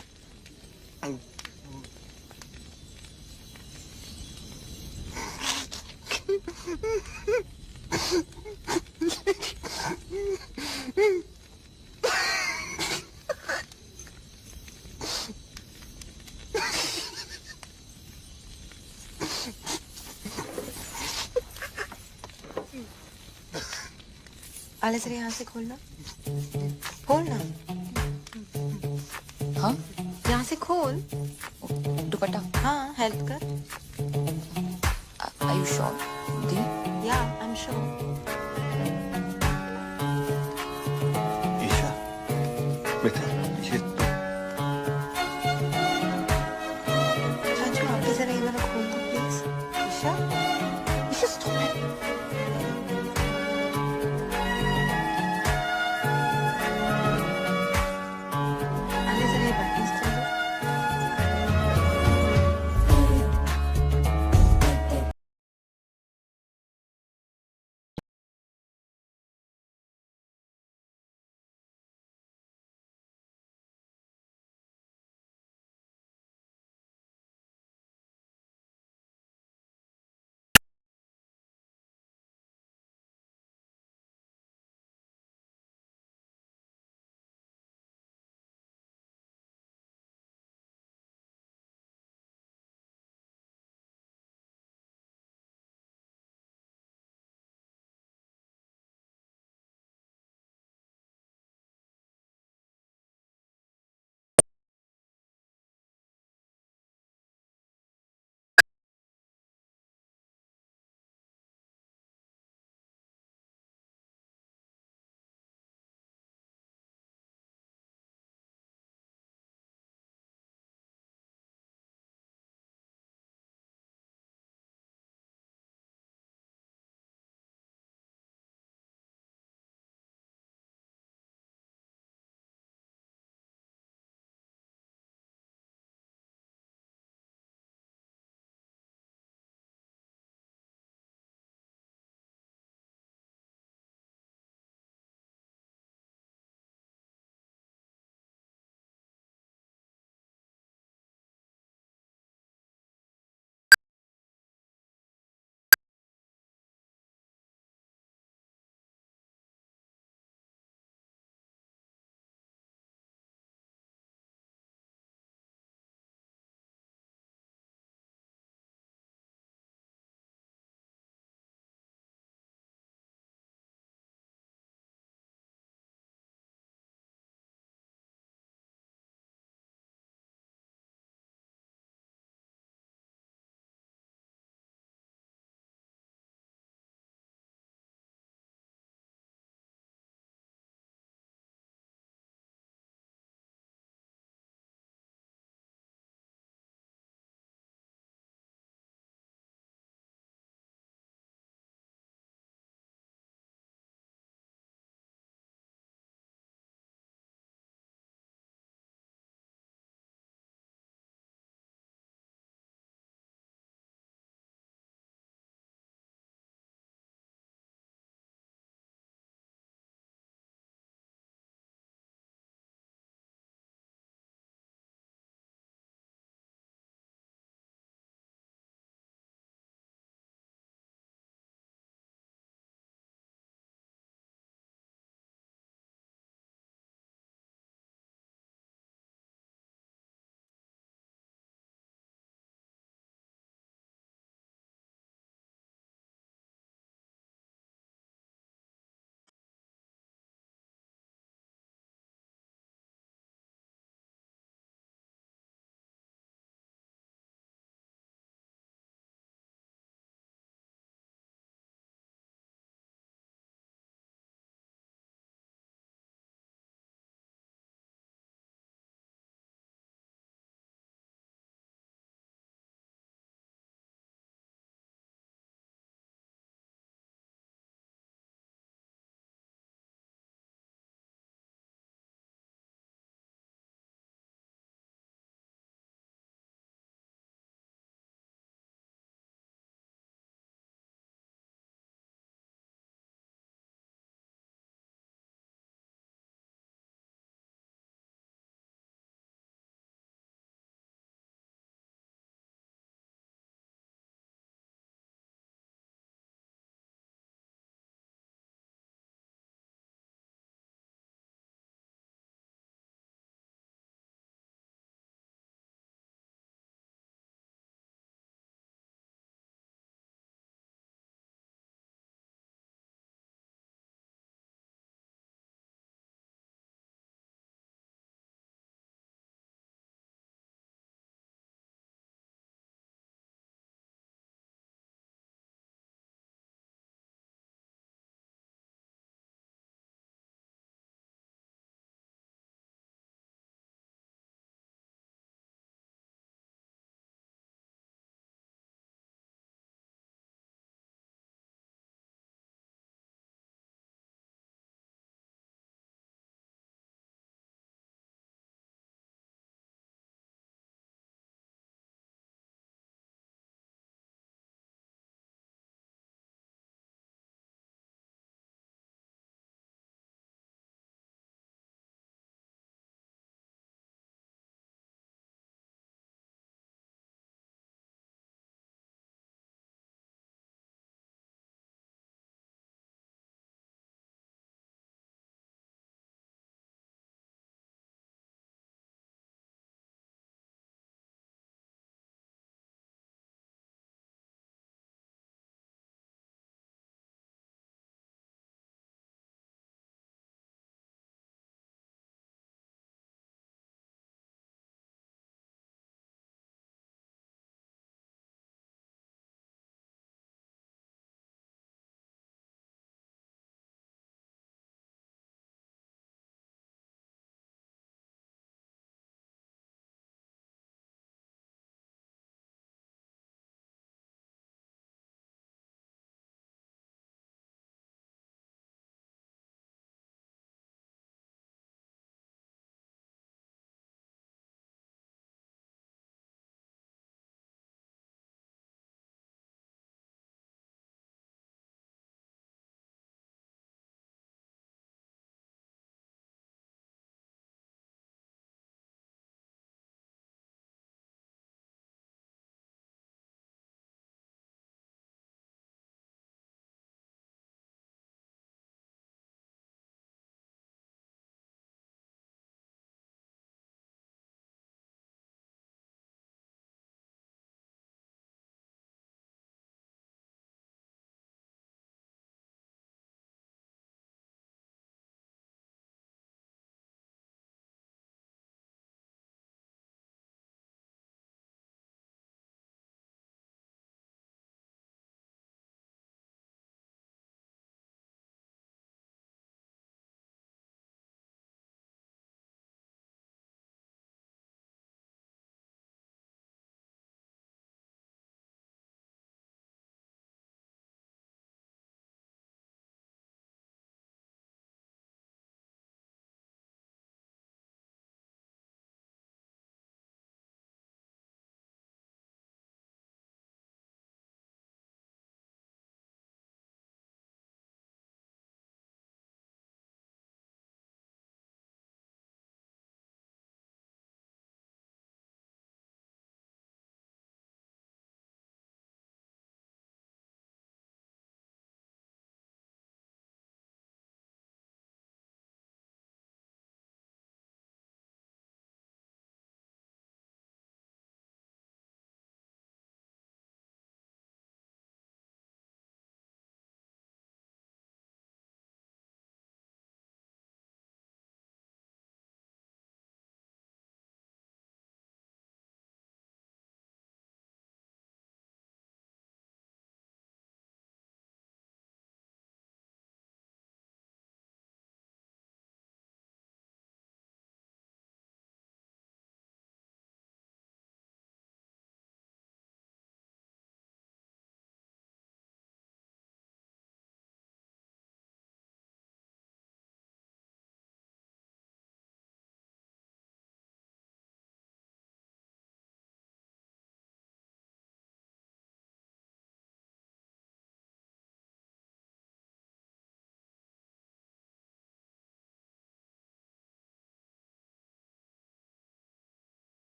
आले जरा यहाँ से खोलना, खोलना। हाँ? यहाँ से खोल। दुपट्टा? हाँ, हेल्प कर। Are you sure? The? Yeah, I'm sure. Isha, बेटा।